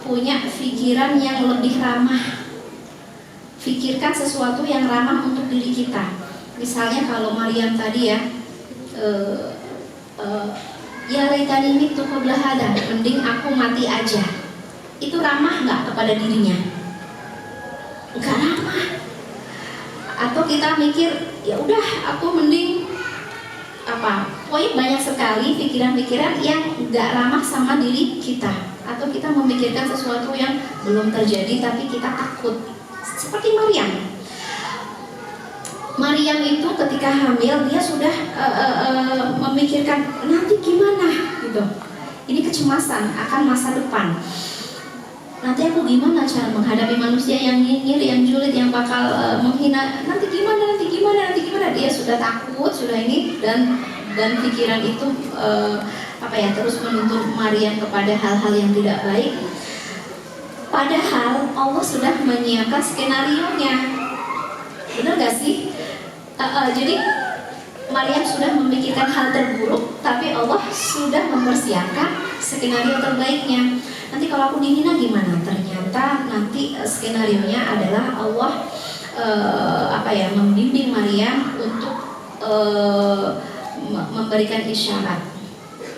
punya pikiran yang lebih ramah. Pikirkan sesuatu yang ramah untuk diri kita. Misalnya kalau Maryam tadi ya, ya laitani mitu qabla hada, mending aku mati aja. Itu ramah nggak kepada dirinya? Nggak ramah. Atau kita mikir, ya udah aku mending pokoknya banyak sekali pikiran-pikiran yang nggak ramah sama diri kita. Atau kita memikirkan sesuatu yang belum terjadi tapi kita takut. Seperti Maryam. Maryam itu ketika hamil dia sudah memikirkan nanti gimana gitu. Ini kecemasan akan masa depan. Nanti aku gimana cara menghadapi manusia yang nyinyir, yang julid, yang bakal menghina. Nanti gimana. Dia sudah takut, sudah ini, dan pikiran itu terus menuntun Maryam kepada hal-hal yang tidak baik. Padahal Allah sudah menyiapkan skenarionya. Benar gak sih? Jadi Maryam sudah memikirkan hal terburuk, tapi Allah sudah mempersiapkan skenario terbaiknya. Nanti kalau aku dihina gimana? Ternyata nanti skenarionya adalah Allah membimbing Maryam untuk memberikan isyarat,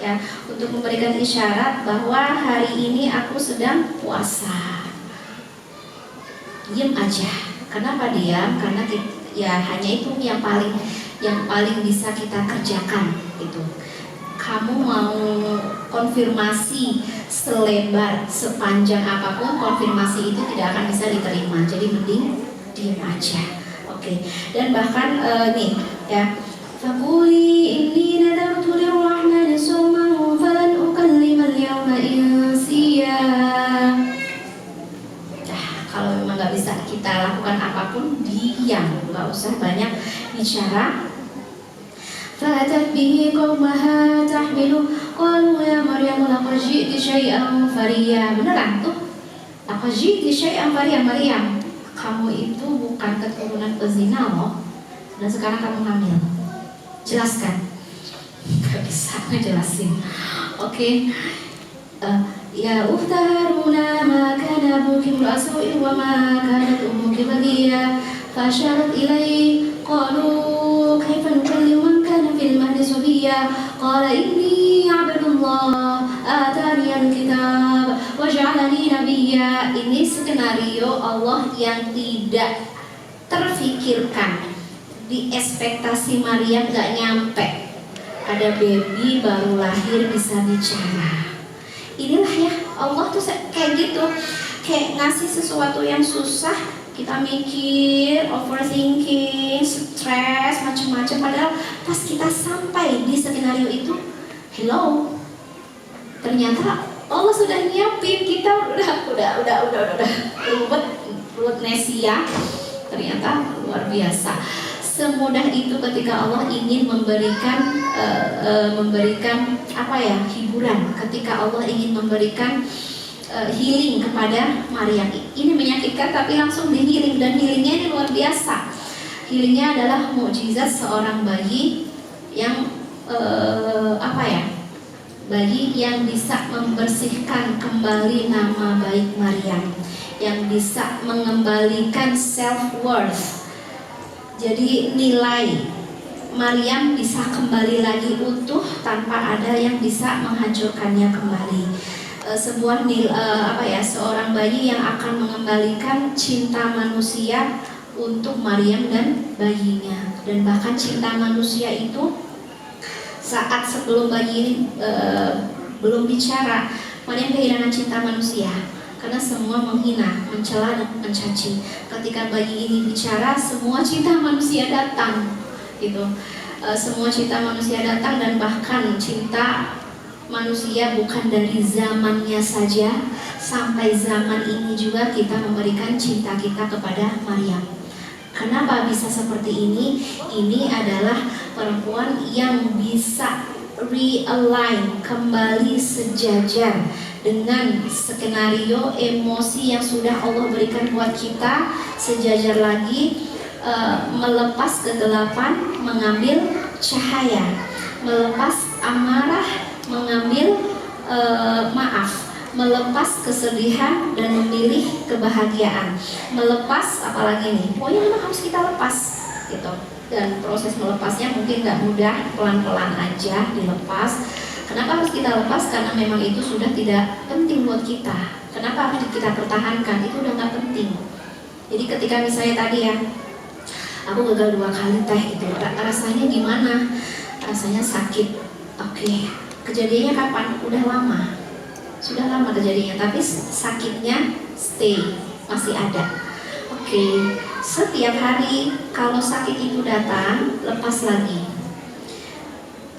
ya, untuk memberikan isyarat bahwa hari ini aku sedang puasa. Diam aja. Kenapa diam? Karena hanya itu yang paling bisa kita kerjakan gitu. kamu mau konfirmasi selebar, sepanjang apapun, konfirmasi itu tidak akan bisa diterima. Jadi mending diam aja. Oke. Dan bahkan nih ya, faquli inni nadartu lirrahmani sawman falan ukallima al-yawma insiya. Kalau memang nggak bisa kita lakukan apapun, diam, nggak usah banyak bicara. فأتت به قومها تحمله قالوا يا مريم لقد جئت شيئا فريا. Beneran tuh, laqad ji'ti syai'an fariya. Maryam, kamu itu bukan keturunan pezina loh, dan sekarang kamu hamil. Jelaskan. Gak bisa ngejelasin. Oke. Ya ukhta Haruna ma kana abuki imra'a sawin wa ma kanat ummuki baghiya. Fasyarat ilaihi qalu kaifa nukallimu man kana fil mahdi sabiyya. Qala inni 'abdullah atani al-kitab wa ja'alani nabiyya. Ini skenario Allah yang tidak terfikirkan. Di ekspektasi Maryam gak nyampe. Ada baby baru lahir bisa bicara. Inilah ya, Allah tuh kayak gitu, kayak ngasih sesuatu yang susah, kita mikir, overthinking, stres, macam-macam. Padahal pas kita sampai di skenario itu, hello, ternyata Allah sudah nyiapin kita, udah ruwet nesia. Ternyata luar biasa. Semudah itu ketika Allah ingin memberikan apa ya, hiburan. Ketika Allah ingin memberikan healing kepada Maryam. Ini menyakitkan tapi langsung di healing, dan healingnya ini luar biasa. Healingnya adalah mukjizat seorang bayi yang apa ya? Bayi yang bisa membersihkan kembali nama baik Maryam, yang bisa mengembalikan self worth. Jadi nilai Maryam bisa kembali lagi utuh tanpa ada yang bisa menghancurkannya kembali. Sebuah seorang bayi yang akan mengembalikan cinta manusia untuk Maryam dan bayinya. Dan bahkan cinta manusia itu saat sebelum bayi ini belum bicara, Maryam kehilangan cinta manusia. Karena semua menghina, mencela dan mencaci. Ketika bayi ini bicara, semua cinta manusia datang, gitu. Semua cinta manusia datang, dan bahkan cinta manusia bukan dari zamannya saja, sampai zaman ini juga kita memberikan cinta kita kepada Maryam. Kenapa bisa seperti ini? Ini adalah perempuan yang bisa realign, kembali sejajar dengan skenario emosi yang sudah Allah berikan buat kita, sejajar lagi, melepas kegelapan, mengambil cahaya, melepas amarah, mengambil maaf, melepas kesedihan dan memilih kebahagiaan, melepas apalagi nih, pokoknya memang harus kita lepas gitu. Dan proses melepasnya mungkin nggak mudah, pelan-pelan aja dilepas. Kenapa harus kita lepas? Karena memang itu sudah tidak penting buat kita. Kenapa harus kita pertahankan? Itu udah nggak penting. Jadi ketika misalnya tadi ya, aku gagal 2 kali teh gitu, rasanya gimana? Rasanya sakit. Oke. Kejadiannya kapan? Udah lama. Sudah lama kejadiannya, tapi sakitnya stay, masih ada. Oke. Setiap hari kalau sakit itu datang, lepas lagi.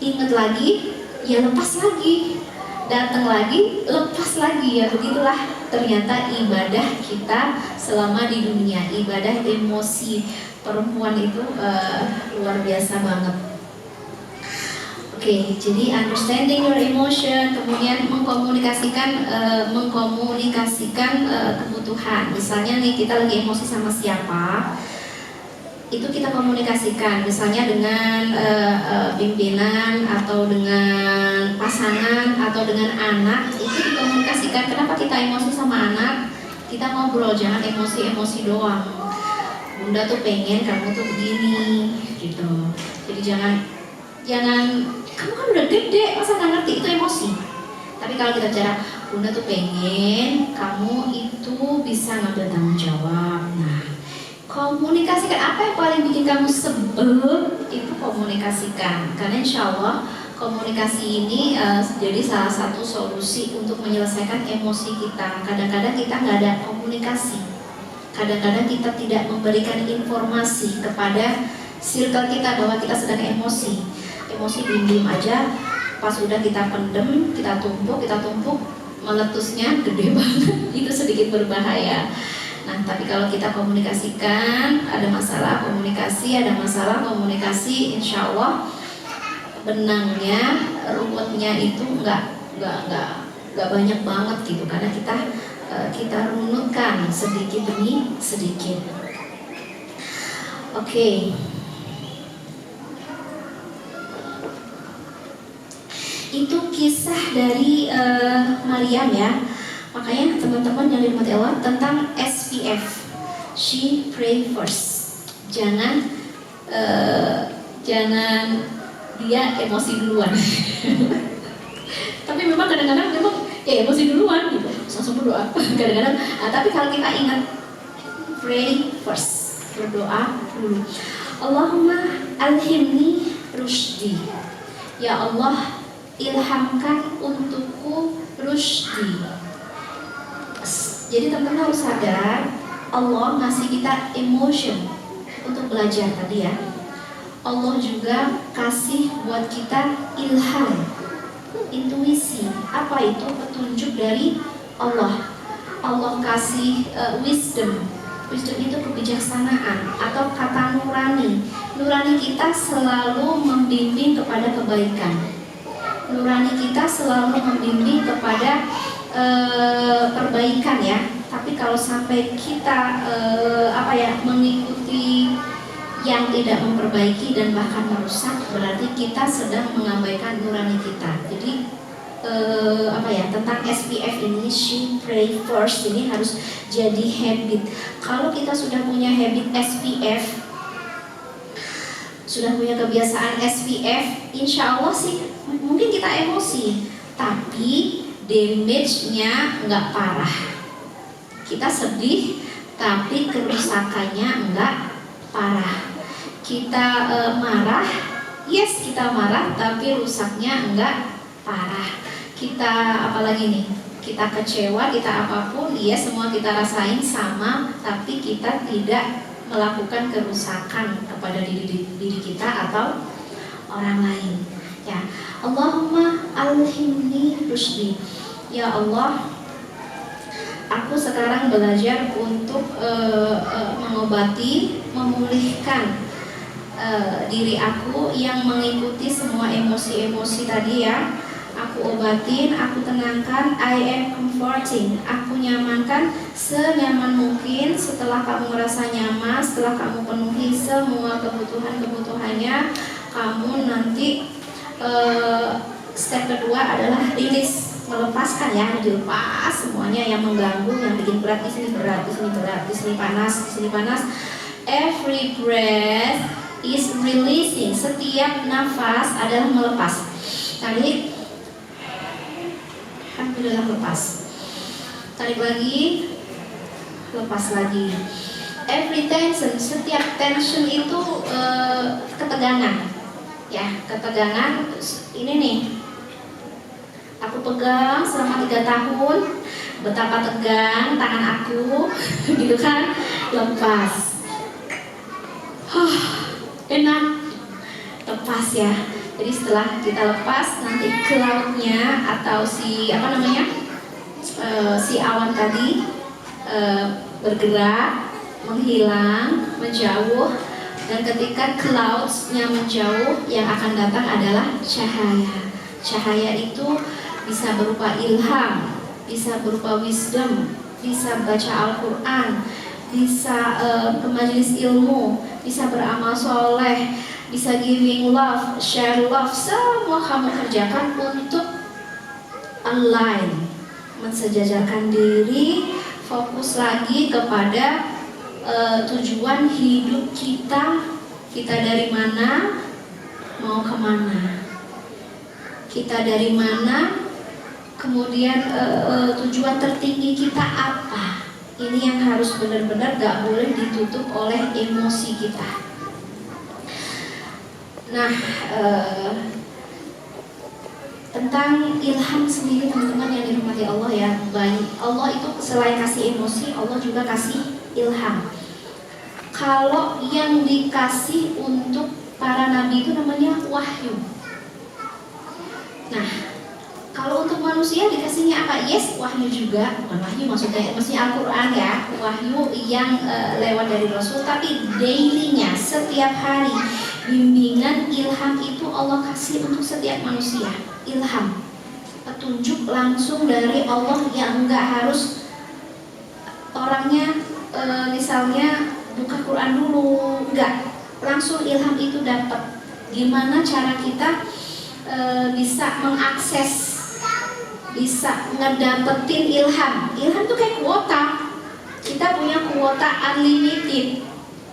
Ingat lagi, ya lepas lagi. Datang lagi, lepas lagi. Ya begitulah ternyata ibadah kita selama di dunia. Ibadah emosi perempuan itu luar biasa banget. Oke, jadi understanding your emotion, kemudian mengkomunikasikan kebutuhan. Misalnya nih, kita lagi emosi sama siapa, itu kita komunikasikan. Misalnya dengan pimpinan, atau dengan pasangan, atau dengan anak, itu dikomunikasikan. Kenapa kita emosi sama anak? Kita ngobrol, jangan emosi doang. Bunda tuh pengen kamu tuh begini, gitu. Jadi jangan kamu kan udah gede, masa nggak ngerti, itu emosi. Tapi kalau kita bicara, Bunda tuh pengen kamu itu bisa ngambil tanggung jawab. Nah, komunikasikan. Apa yang paling bikin kamu sebel, itu komunikasikan. Karena insya Allah komunikasi ini jadi salah satu solusi untuk menyelesaikan emosi kita. Kadang-kadang kita nggak ada komunikasi, kadang-kadang kita tidak memberikan informasi kepada circle kita bahwa kita sedang emosi diem aja. Pas sudah kita pendem, kita tumpuk, meletusnya gede banget. Itu sedikit berbahaya. Nah, tapi kalau kita komunikasikan, ada masalah komunikasi, insya Allah benangnya, ruwetnya itu nggak banyak banget gitu, karena kita runutkan sedikit demi sedikit. Oke. Itu kisah dari Maryam ya. Makanya teman-teman yang dirahmati Allah, tentang SPF, she pray first. Jangan dia emosi duluan. Tapi memang kadang-kadang emosi duluan gitu, langsung berdoa. Kadang-kadang, tapi kalau kita ingat pray first, berdoa dulu. Allahumma alhimni rusydi. Ya Allah, ilhamkan untukku rusydi. Jadi teman-teman harus sadar, Allah ngasih kita emotion untuk belajar tadi ya. Allah juga kasih buat kita ilham, intuisi. Apa itu? Petunjuk dari Allah. Allah kasih wisdom. Wisdom itu kebijaksanaan atau kata nurani. Nurani kita selalu membimbing kepada kebaikan. Nurani kita selalu membimbing kepada perbaikan ya. Tapi kalau sampai kita mengikuti yang tidak memperbaiki dan bahkan merusak, berarti kita sedang mengabaikan nurani kita. Jadi tentang SPF ini, she pray first, ini harus jadi habit. Kalau kita sudah punya habit SPF, sudah punya kebiasaan SPF, insya Allah sih mungkin kita emosi, tapi damage-nya nggak parah. Kita sedih, tapi kerusakannya nggak parah. Kita marah, yes kita marah, tapi rusaknya enggak parah. Kita apalagi nih? Kita kecewa, kita apapun, ya semua kita rasain sama, tapi kita tidak melakukan kerusakan kepada diri kita atau orang lain. Ya, Allahumma alhimni rusydi. Ya Allah, aku sekarang belajar untuk mengobati, memulihkan diri aku yang mengikuti semua emosi-emosi tadi ya. Aku obatin, aku tenangkan, I am comforting. Aku nyamankan senyaman mungkin. Setelah kamu merasa nyaman, setelah kamu penuhi semua kebutuhannya, kamu nanti step kedua adalah rilis, melepaskan ya, dilepas semuanya yang mengganggu, yang bikin berat. Di sini berat, di sini berat, di sini panas, di sini panas. Every breath is releasing. Setiap nafas adalah melepas. Tarik, alhamdulillah lepas. Tarik lagi, lepas lagi. Every tension, setiap tension itu ketegangan. Ya, ketegangan ini nih. Aku pegang selama 3 tahun, betapa tegang tangan aku, gitu kan? Lepas. Enak, lepas ya. Jadi setelah kita lepas, nanti cloud-nya atau si awan tadi bergerak, menghilang, menjauh. Dan ketika clouds-nya menjauh, yang akan datang adalah cahaya. Cahaya itu bisa berupa ilham, bisa berupa wisdom, bisa baca Al-Quran, bisa ke majelis ilmu, bisa beramal soleh, bisa giving love, share love. Semua kamu kerjakan untuk align, mensejajarkan diri, fokus lagi kepada tujuan hidup kita. Kita dari mana, mau kemana? Kita dari mana, kemudian tujuan tertinggi kita apa? Ini yang harus benar-benar gak boleh ditutup oleh emosi kita. Nah, tentang ilham sendiri teman-teman yang dirahmati Allah ya. Allah itu selain kasih emosi, Allah juga kasih ilham. Kalau yang dikasih untuk para nabi itu namanya wahyu. Nah, kalau untuk manusia dikasihnya apa? Yes, wahyu juga. Bukan wahyu maksudnya Al-Quran ya. Wahyu yang lewat dari Rasul. Tapi dailynya, setiap hari, bimbingan ilham itu Allah kasih untuk setiap manusia. Ilham, petunjuk langsung dari Allah yang enggak harus orangnya misalnya buka Quran dulu. Enggak, langsung ilham itu dapat. Gimana cara kita bisa mengakses, bisa ngedapetin ilham. Ilham tuh kayak kuota. Kita punya kuota unlimited.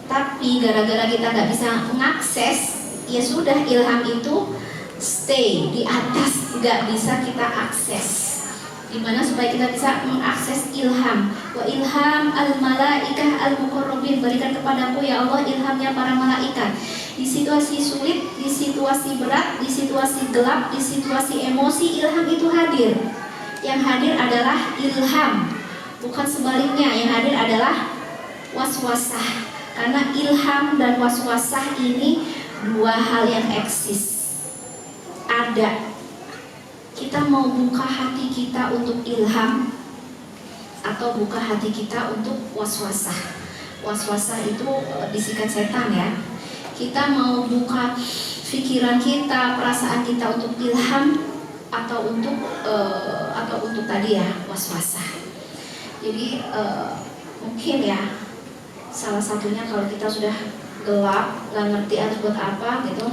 Tapi gara-gara kita nggak bisa mengakses, ya sudah ilham itu stay di atas, nggak bisa kita akses. Gimana supaya kita bisa mengakses ilham? Wa ilham al-malaikah al-muqarrabin, berikan kepadaku ya Allah ilhamnya para malaikat. Di situasi sulit, di situasi berat, di situasi gelap, di situasi emosi, ilham itu hadir. Yang hadir adalah ilham, bukan sebaliknya. Yang hadir adalah waswasah. Karena ilham dan waswasah ini dua hal yang eksis. Ada. Kita mau buka hati kita untuk ilham atau buka hati kita untuk waswasah. Waswasah itu bisikan setan ya. Kita mau buka pikiran kita, perasaan kita untuk ilham atau untuk tadi ya waswasah. Jadi mungkin ya salah satunya kalau kita sudah gelap, nggak ngerti harus buat apa gitu,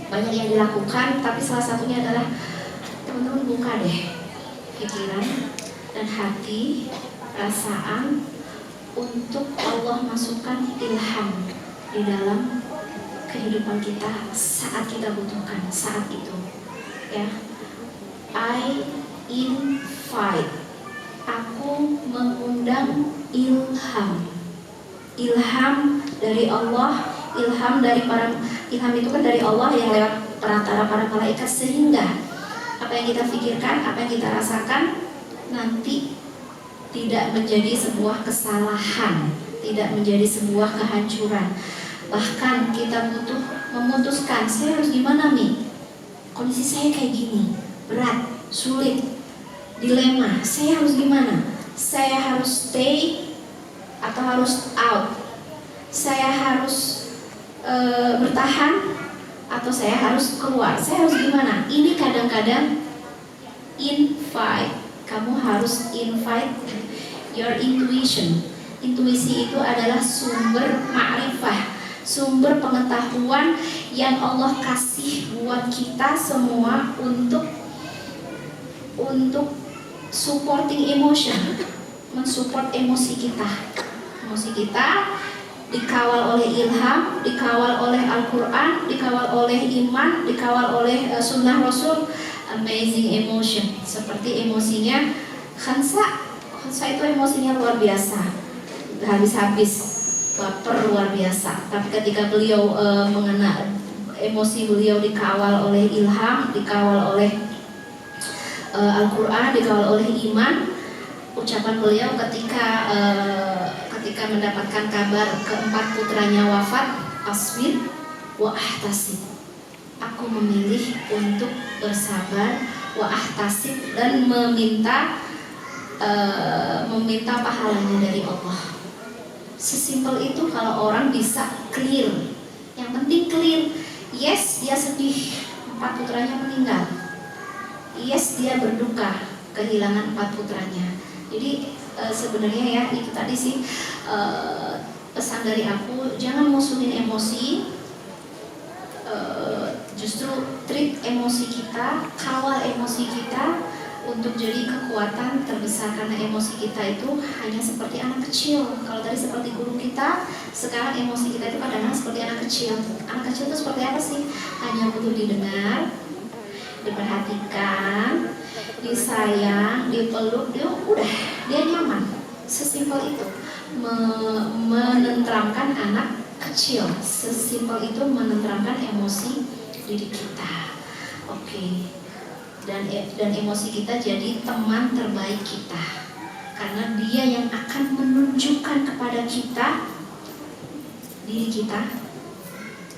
banyak yang dilakukan. Tapi salah satunya adalah teman-teman buka deh pikiran dan hati, perasaan untuk Allah masukkan ilham di dalam kehidupan kita saat kita butuhkan saat itu ya. I invite, aku mengundang ilham. Ilham dari Allah, ilham itu kan dari Allah yang lewat perantara para malaikat, sehingga apa yang kita pikirkan, apa yang kita rasakan nanti tidak menjadi sebuah kesalahan, tidak menjadi sebuah kehancuran. Bahkan kita butuh memutuskan, saya harus gimana nih? Kondisi saya kayak gini, berat, sulit, dilema, saya harus gimana? Saya harus stay atau harus out? Saya harus bertahan atau saya harus keluar? Saya harus gimana? Ini kadang-kadang invite. Kamu harus invite your intuition. Intuisi itu adalah sumber ma'rifah, sumber pengetahuan yang Allah kasih buat kita semua untuk supporting emotion, mensupport emosi kita. Emosi kita dikawal oleh ilham, dikawal oleh Al-Quran, dikawal oleh iman, dikawal oleh sunnah Rasul. Amazing emotion, seperti emosinya Khansa itu emosinya luar biasa, habis-habis, baper luar biasa. Tapi ketika beliau emosi beliau dikawal oleh ilham, dikawal oleh Al-Quran, dikawal oleh iman, ucapan beliau ketika mendapatkan kabar keempat putranya wafat, asbir wa ahtasib, aku memilih untuk bersabar, wa ahtasib, dan meminta pahalanya dari Allah. Sesimpel itu kalau orang bisa clear. Yang penting clear. Yes, dia sedih, 4 putranya meninggal. Yes, dia berduka kehilangan 4 putranya. Jadi sebenarnya ya itu tadi sih pesan dari aku, jangan musuhin emosi. Justru treat emosi kita, kawal emosi kita untuk jadi kekuatan terbesar. Karena emosi kita itu hanya seperti anak kecil. Kalau tadi seperti guru kita, sekarang emosi kita itu kadang-kadang seperti anak kecil. Anak kecil itu seperti apa sih? Hanya butuh didengar, diperhatikan, disayang, dipeluk, dia nyaman. Sesimpel itu menenteramkan anak kecil. Sesimpel itu menenteramkan emosi diri kita. Oke. dan emosi kita jadi teman terbaik kita, karena dia yang akan menunjukkan kepada kita diri kita,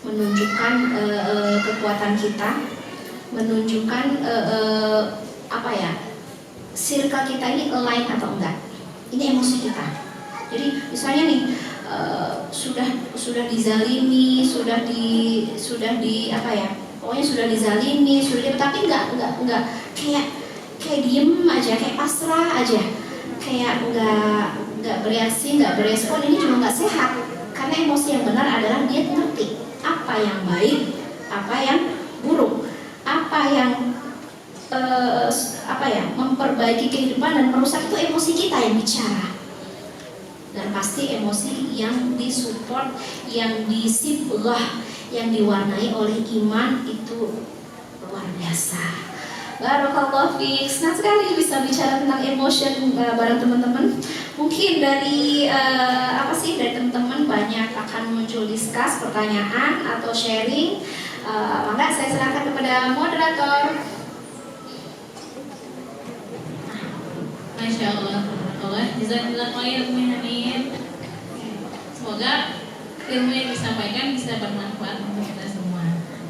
menunjukkan kekuatan kita, menunjukkan circle kita ini align atau enggak. Ini emosi kita. Jadi misalnya nih sudah dizalimi, pokoknya sudah dizalimi, tapi enggak kayak diem aja, kayak pasrah aja, kayak enggak bereaksi, enggak berespon. Ini juga enggak sehat, karena emosi yang benar adalah dia ngerti apa yang baik, apa yang buruk, apa yang memperbaiki kehidupan dan merusak. Itu emosi kita yang bicara. Dan pasti emosi yang disupport, yang disibghah, yang diwarnai oleh iman itu luar biasa. Barakallahu fiik. Senang sekali bisa bicara tentang emotion bareng teman-teman. Mungkin dari dari teman-teman banyak akan muncul discuss, pertanyaan atau sharing. Maka saya serahkan kepada moderator. Masya Allah, jazakallah khair Amin. Semoga ilmu yang disampaikan bisa bermanfaat untuk kita semua.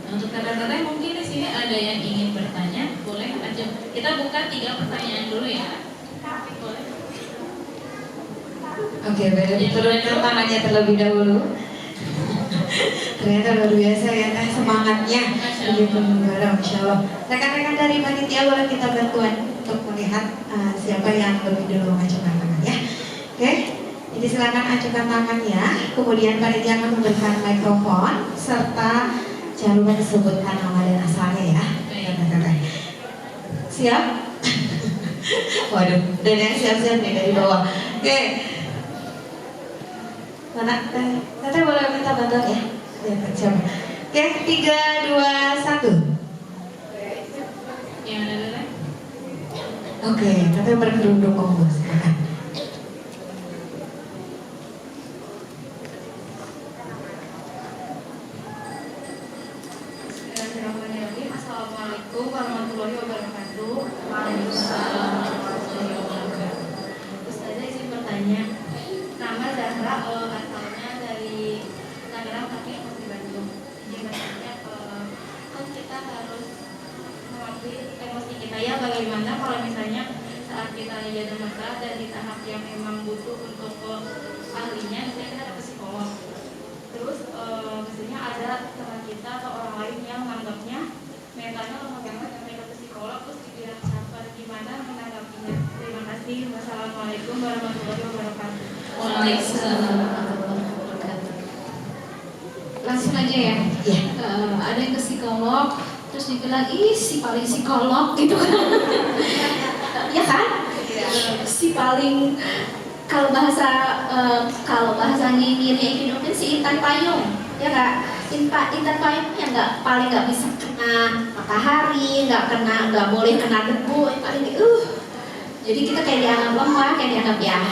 Untuk kata-kata mungkin di sini ada yang ingin bertanya, boleh aja. Kita buka 3 pertanyaan dulu ya. Boleh. Oke, turunkan tangannya terlebih dahulu. Ternyata luar biasa ya, semangatnya. Masya Allah. Rekan-rekan dari panitia boleh kita bantuan untuk melihat siapa yang lebih dulu mengajukan tangan ya. Oke, jadi silakan ajukan tangan ya. Kemudian panitia akan memberikan mikrofon serta jangan lupa disebutkan nama dan asalnya ya. Siap? Waduh, dan yang siap-siap nih dari bawah. Oke. Mana? Teteh boleh minta bantuan ya? Ya, siap. Oke, 3, 2, 1. Yang ada dulu. Oke, tapi berkerudung konggo, silakan. Assalamualaikum warahmatullahi wabarakatuh. Waalaikumsalam warahmatullahi wabarakatuh. Ustazah izin bertanya. Nama Zahra, asalnya dari Tangerang tapi masih Bandung. Izin bertanya, kan kita harus mengakui emosi kita ya. Bagaimana kalau misalnya saat kita jadi masalah dan di tahap yang memang butuh untuk ahlinya, misalnya kita ke psikolog. Terus misalnya ada teman kita atau orang lain yang menganggapnya mentalnya lemah banget, yang mereka ke psikolog terus dibilang sabar. Gimana menanggapinya? Terima kasih. Wassalamualaikum warahmatullahi wabarakatuh. Waalaikumsalam warahmatullahi wabarakatuh. Langsung aja ya. Ada yang ke psikolog terus dibilang si paling psikolog gitu kan. Ya kan? Si paling kalau bahasa nyinyirnya Ikin si Intan Payung, ya kak. Intan Payung yang paling nggak bisa kena matahari, nggak boleh kena debu, yang paling jadi kita kayak dianggap lemah, kayak dianggap ya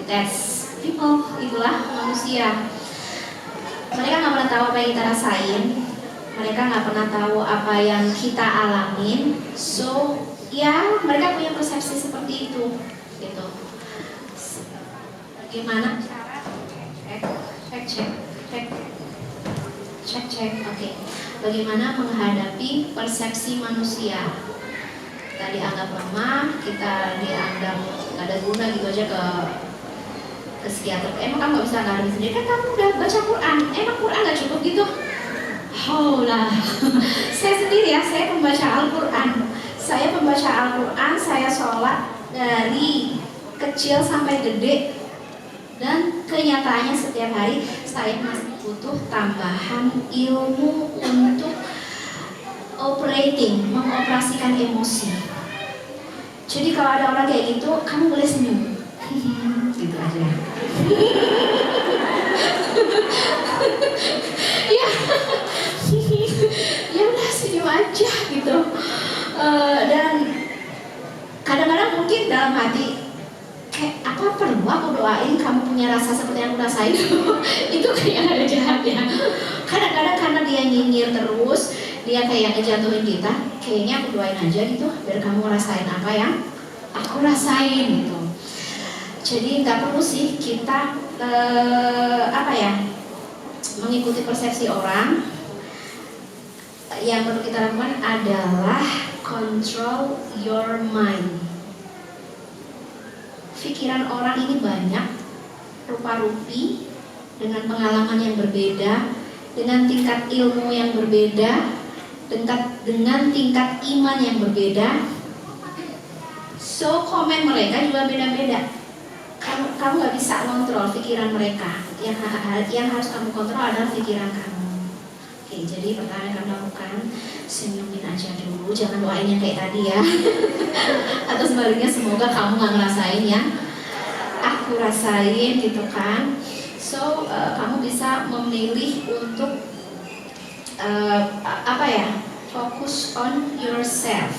that's people, itulah manusia. Mereka nggak pernah tahu apa yang kita rasain, mereka nggak pernah tahu apa yang kita alamin, so ya mereka punya persepsi seperti itu gitu. Bagaimana cara cek oke. Bagaimana menghadapi persepsi manusia? Kita dianggap lemah, kita dianggap nggak ada guna gitu aja ke psikiater. Emang kamu nggak bisa ngadepin sendiri? Kan kamu udah baca Quran. Emang Quran nggak cukup gitu? Lah, saya sendiri ya, saya pembaca Al-Quran. Saya sholat dari kecil sampai gede. Dan kenyataannya setiap hari saya masih butuh tambahan ilmu untuk mengoperasikan emosi. Jadi kalau ada orang kayak gitu, kamu boleh senyum. Gitu aja. Ya udah senyum aja gitu. Dan kadang-kadang mungkin dalam hati, kayak apa perlu aku doain kamu punya rasa seperti yang aku rasain? Itu kayak ada jahatnya. Kadang-kadang karena dia nyinyir terus, dia kayak ngejatuhin kita, kayaknya aku doain aja gitu biar kamu rasain apa yang aku rasain gitu. Jadi nggak perlu sih kita mengikuti persepsi orang. Yang perlu kita lakukan adalah control your mind. Pikiran orang ini banyak, rupa-rupi, dengan pengalaman yang berbeda, dengan tingkat ilmu yang berbeda, dengan tingkat iman yang berbeda. So komen mereka juga beda-beda. Kamu nggak bisa kontrol pikiran mereka. Yang harus kamu kontrol adalah pikiran kamu. Oke, jadi pertama yang kamu lakukan, senyumin aja dulu, jangan doain yang kayak tadi ya. Atau sebaliknya, semoga kamu nggak ngerasain yang aku rasain gitu kan. So kamu bisa memilih untuk fokus on yourself,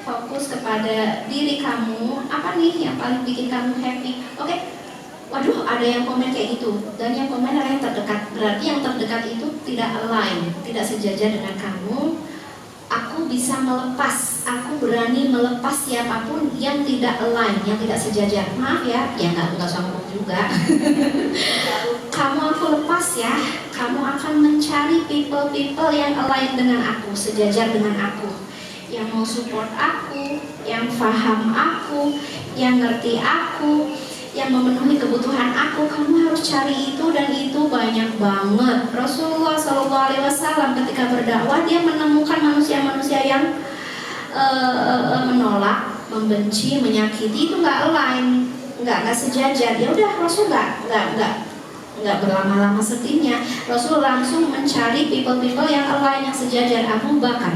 fokus kepada diri kamu. Apa nih yang paling bikin kamu happy? Oke. Waduh, ada yang komen kayak gitu, dan yang komen adalah yang terdekat. Berarti yang terdekat itu tidak align, tidak sejajar dengan kamu. Aku bisa melepas, aku berani melepas siapapun yang tidak align, yang tidak sejajar. Maaf ya nggak usah ngomong juga. Kamu aku lepas ya, kamu akan mencari people yang align dengan aku, sejajar dengan aku, yang mau support aku, yang paham aku, yang ngerti aku, yang memenuhi kebutuhan aku. Kamu harus cari itu, dan itu banyak banget. Rasulullah SAW ketika berdakwah, dia menemukan manusia-manusia yang menolak, membenci, menyakiti, itu nggak align, nggak sejajar. Ya udah, Rasul nggak berlama-lama sedihnya. Rasul langsung mencari people yang align, yang sejajar. Abu Bakar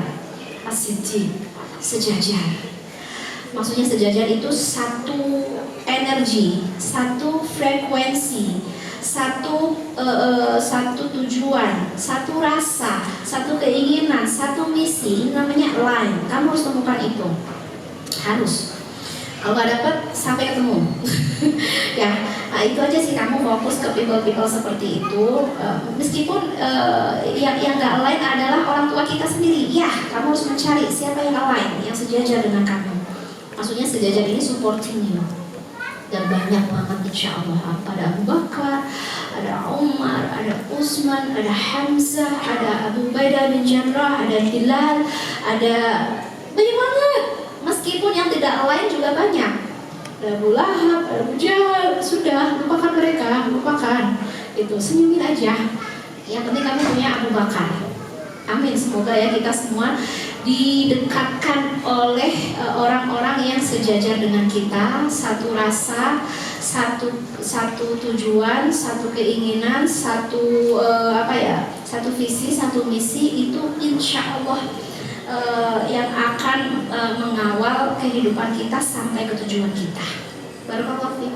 As-Siddiq sejajar. Maksudnya sejajar itu satu energi, satu frekuensi, satu tujuan, satu rasa, satu keinginan, satu misi. Ini namanya align. Kamu harus temukan itu. Harus. Kalau nggak dapat, sampai ketemu. Ya, nah itu aja sih, kamu fokus ke people seperti itu. Meskipun yang nggak align adalah orang tua kita sendiri. Ya, kamu harus mencari siapa yang align, yang sejajar dengan kamu. Maksudnya sejajar ini supporting you. Dan banyak banget insya Allah. Ada Abu Bakar, ada Umar, ada Utsman, ada Hamzah, ada Abu Ubaidah bin Jarrah, ada Hilal, ada banyak banget. Meskipun yang tidak lain juga banyak. Ada Abu Lahab, ada Abu Jahal. Sudah, lupakan mereka, lupakan. Itu, senyumin aja. Yang penting kamu punya Abu Bakar. Amin, semoga ya kita semua didekatkan oleh orang-orang yang sejajar dengan kita, satu rasa, satu tujuan, satu keinginan, satu visi, satu misi. Itu insya Allah yang akan mengawal kehidupan kita sampai ke tujuan kita. Barakallahu fiik.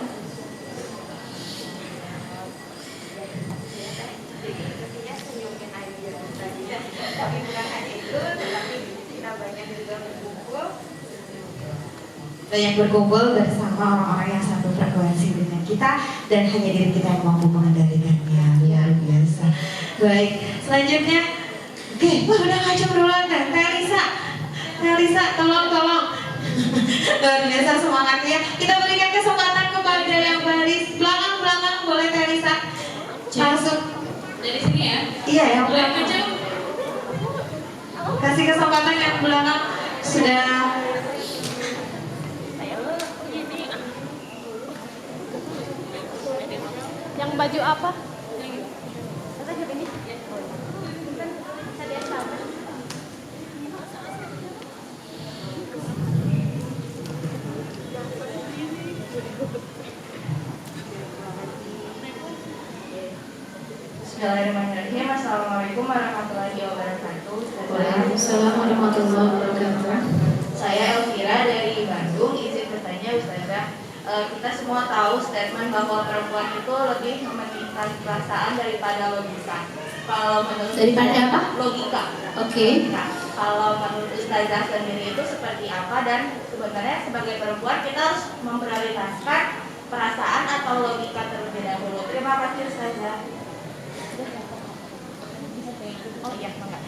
Tapi bukan hanya itu, tetapi kita banyak berkumpul bersama orang-orang yang satu frekuensi dengan kita, dan hanya diri kita yang mampu mengendalikannya. Luar biasa. Baik, selanjutnya, oke, wah udah ngajak duluan kan, Teh Lisa, tolong. Luar biasa semangatnya. Kita berikan kesempatan kepada yang baris belakang, boleh Teh Lisa masuk dari sini ya. Iya ya. Boleh kacau. Kasih kesempatan yang belakang sudah. Yang baju apa? Bismillahirrahmanirrahim. Assalamualaikum warahmatullahi wabarakatuh. Waalaikumsalam warahmatullahi wabarakatuh. Saya Elvira dari Bandung. Izin bertanya Ustazah, kita semua tahu statement bahwa perempuan itu lebih mementingkan perasaan daripada logika. Kalau menurut Daripada apa? Logika. Oke. Nah, kalau menurut Ustazah sendiri itu seperti apa, dan sebenarnya sebagai perempuan kita harus memprioritaskan perasaan atau logika terlebih dahulu? Terima kasih Ustazah. Oh iya, enggak.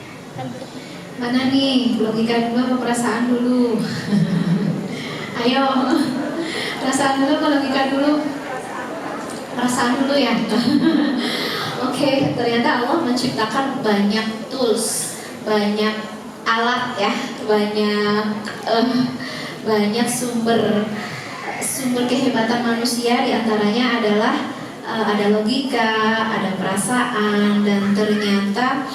Mana nih, logika dulu apa perasaan dulu? Ayo, perasaan dulu apa logika dulu? Perasaan dulu ya. Oke, ternyata Allah menciptakan banyak tools, banyak alat ya, banyak sumber kehebatan manusia, diantaranya adalah ada logika, ada perasaan, dan ternyata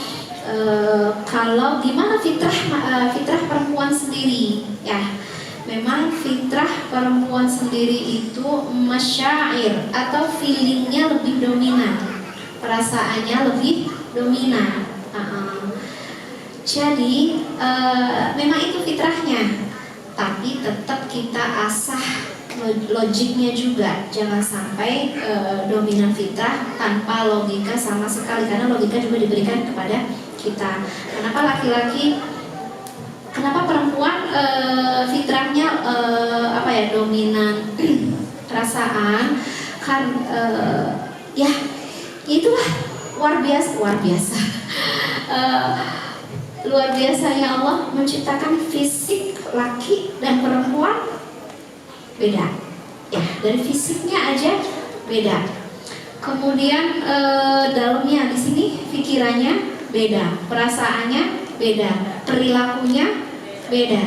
kalau gimana fitrah perempuan sendiri ya, memang fitrah perempuan sendiri itu masyair atau feelingnya lebih dominan, perasaannya lebih dominan. Jadi memang itu fitrahnya, tapi tetap kita asah logiknya juga, jangan sampai dominan fitrah tanpa logika sama sekali, karena logika juga diberikan kepada kita. Kenapa perempuan fitrahnya dominan perasaan? Kan ya itulah luar biasa. Luar biasanya Allah menciptakan fisik laki dan perempuan beda ya, dari fisiknya aja beda. Kemudian dalamnya di sini pikirannya beda, perasaannya beda, perilakunya beda.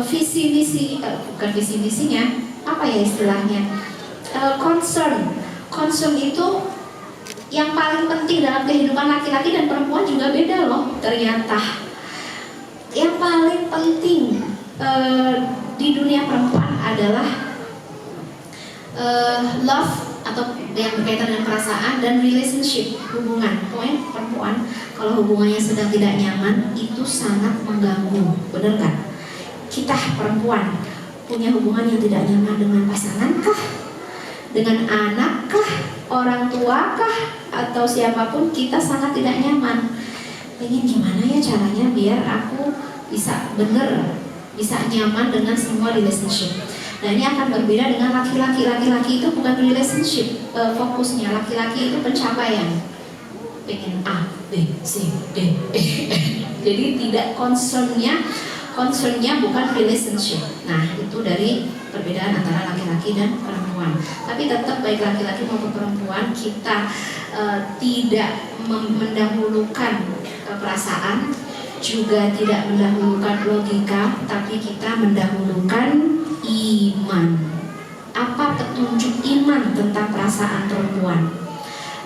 Visi misi bukan visi misinya, apa ya istilahnya, concern itu yang paling penting dalam kehidupan laki-laki dan perempuan juga beda loh ternyata. Yang paling penting di dunia perempuan adalah love atau yang berkaitan dengan perasaan dan relationship, hubungan. Pokoknya perempuan kalau hubungannya sedang tidak nyaman itu sangat mengganggu, benar kan? Kita perempuan punya hubungan yang tidak nyaman dengan pasangan kah, dengan anak kah, orang tua kah, atau siapapun, kita sangat tidak nyaman. Pengen gimana ya caranya biar aku bisa nyaman dengan semua relationship. Nah ini akan berbeda dengan laki-laki. Laki-laki itu bukan relationship fokusnya, laki-laki itu pencapaian. Pengen A, B, C, D, E, F. Jadi tidak concernnya bukan relationship. Nah itu dari perbedaan antara laki-laki dan perempuan. Tapi tetap baik laki-laki maupun perempuan, kita tidak mendahulukan perasaan, juga tidak mendahulukan logika, tapi kita mendahulukan iman. Apa petunjuk iman tentang perasaan perempuan?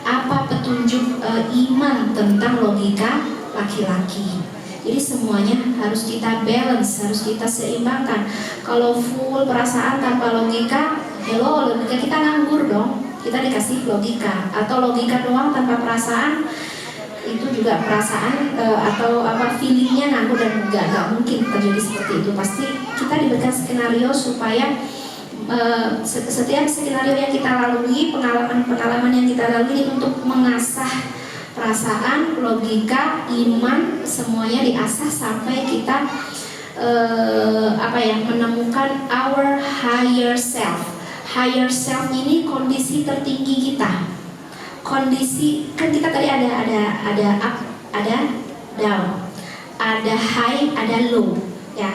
Apa petunjuk iman tentang logika laki-laki? Jadi semuanya harus kita balance, harus kita seimbangkan. Kalau full perasaan tanpa logika, hello, logika kita nganggur dong. Kita dikasih logika, atau logika doang tanpa perasaan, itu juga perasaan atau feelingnya nganggur, dan nggak mungkin terjadi seperti itu. Pasti kita diberikan skenario supaya setiap skenario yang kita lalui, pengalaman yang kita lalui untuk mengasah perasaan, logika, iman, semuanya diasah sampai kita menemukan our higher self. Higher self ini kondisi tertinggi kita. Kondisi, kan kita tadi ada up, ada down, ada high, ada low, ya.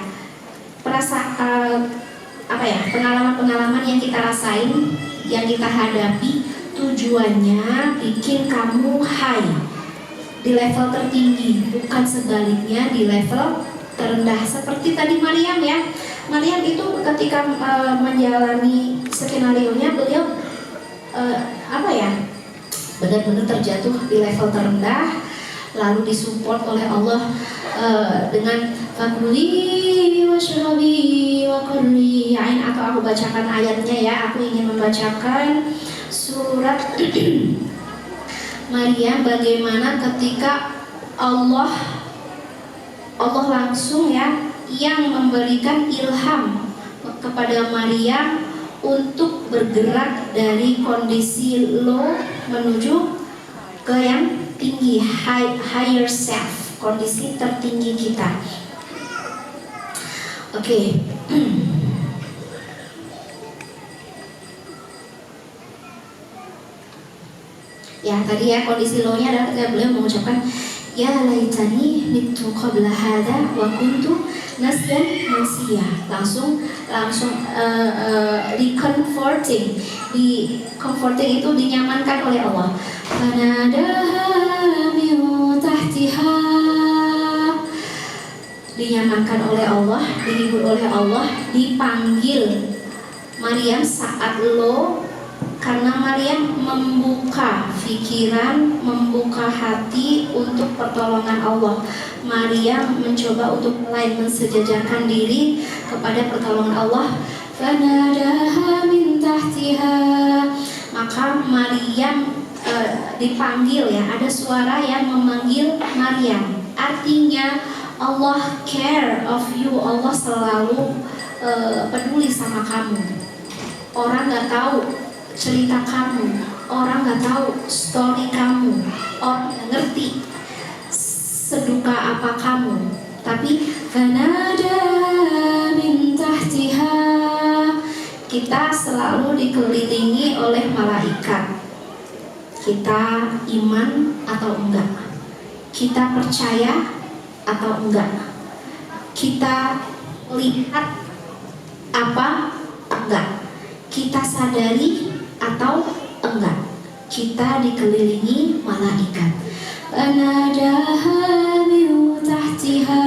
Pengalaman-pengalaman yang kita rasain, yang kita hadapi, tujuannya bikin kamu high di level tertinggi, bukan sebaliknya di level terendah. Seperti tadi Maryam ya. Maryam itu ketika menjalani skenario-nya, beliau benar-benar terjatuh di level terendah, lalu disupport oleh Allah dengan fakuli washrabi wa qurri ain, atau aku bacakan ayatnya ya. Aku ingin membacakan surat Maryam, bagaimana ketika Allah langsung ya yang memberikan ilham kepada Maryam untuk bergerak dari kondisi low menuju ke yang tinggi, higher self, kondisi tertinggi kita. Oke. Ya tadi ya, kondisi low-nya adalah ketika beliau mengucapkan ya laitani mitu qabla hadha wa kuntu nasyan mansiya. Langsung di comforting itu dinyamankan oleh Allah. Fanadaha min tahtiha, dinyamankan oleh Allah, dihibur oleh Allah, dipanggil Maryam saat karena Maryam membuka pikiran, membuka hati untuk pertolongan Allah. Maryam mencoba untuk mulai mensejajarkan diri kepada pertolongan Allah. Fanadaha min tahtiha, maka Maryam dipanggil ya, ada suara yang memanggil Maryam. Artinya Allah care of you, Allah selalu peduli sama kamu. Orang nggak tahu cerita kamu, orang nggak tahu story kamu, orang nggak ngerti seduka apa kamu. Tapi fanada min tahtiha, kita selalu dikelilingi oleh malaikat. Kita iman atau enggak? Kita percaya atau enggak? Kita lihat apa enggak? Kita sadari atau enggak? Kita dikelilingi malaikat. Anadaha min tahtiha.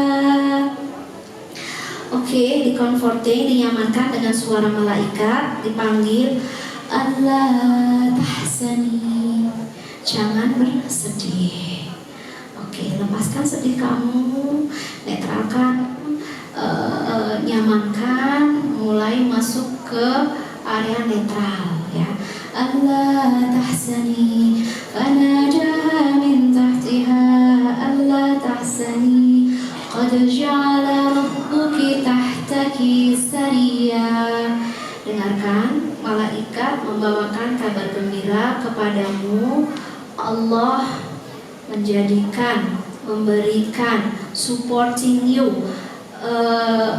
Oke, di comforting, dinyamankan dengan suara malaikat, dipanggil Allah tahzani, jangan bersedih. Oke, lepaskan sedih kamu, netralkan, nyamankan, mulai masuk ke area netral ya. Allah tahzani, fanadaha min tahtiha, Allah tahzani, qad ja'ala rabbuki tahtaki sariya. Dengarkan, malaikat membawakan kabar gembira kepadamu. Allah menjadikan, memberikan, supporting you,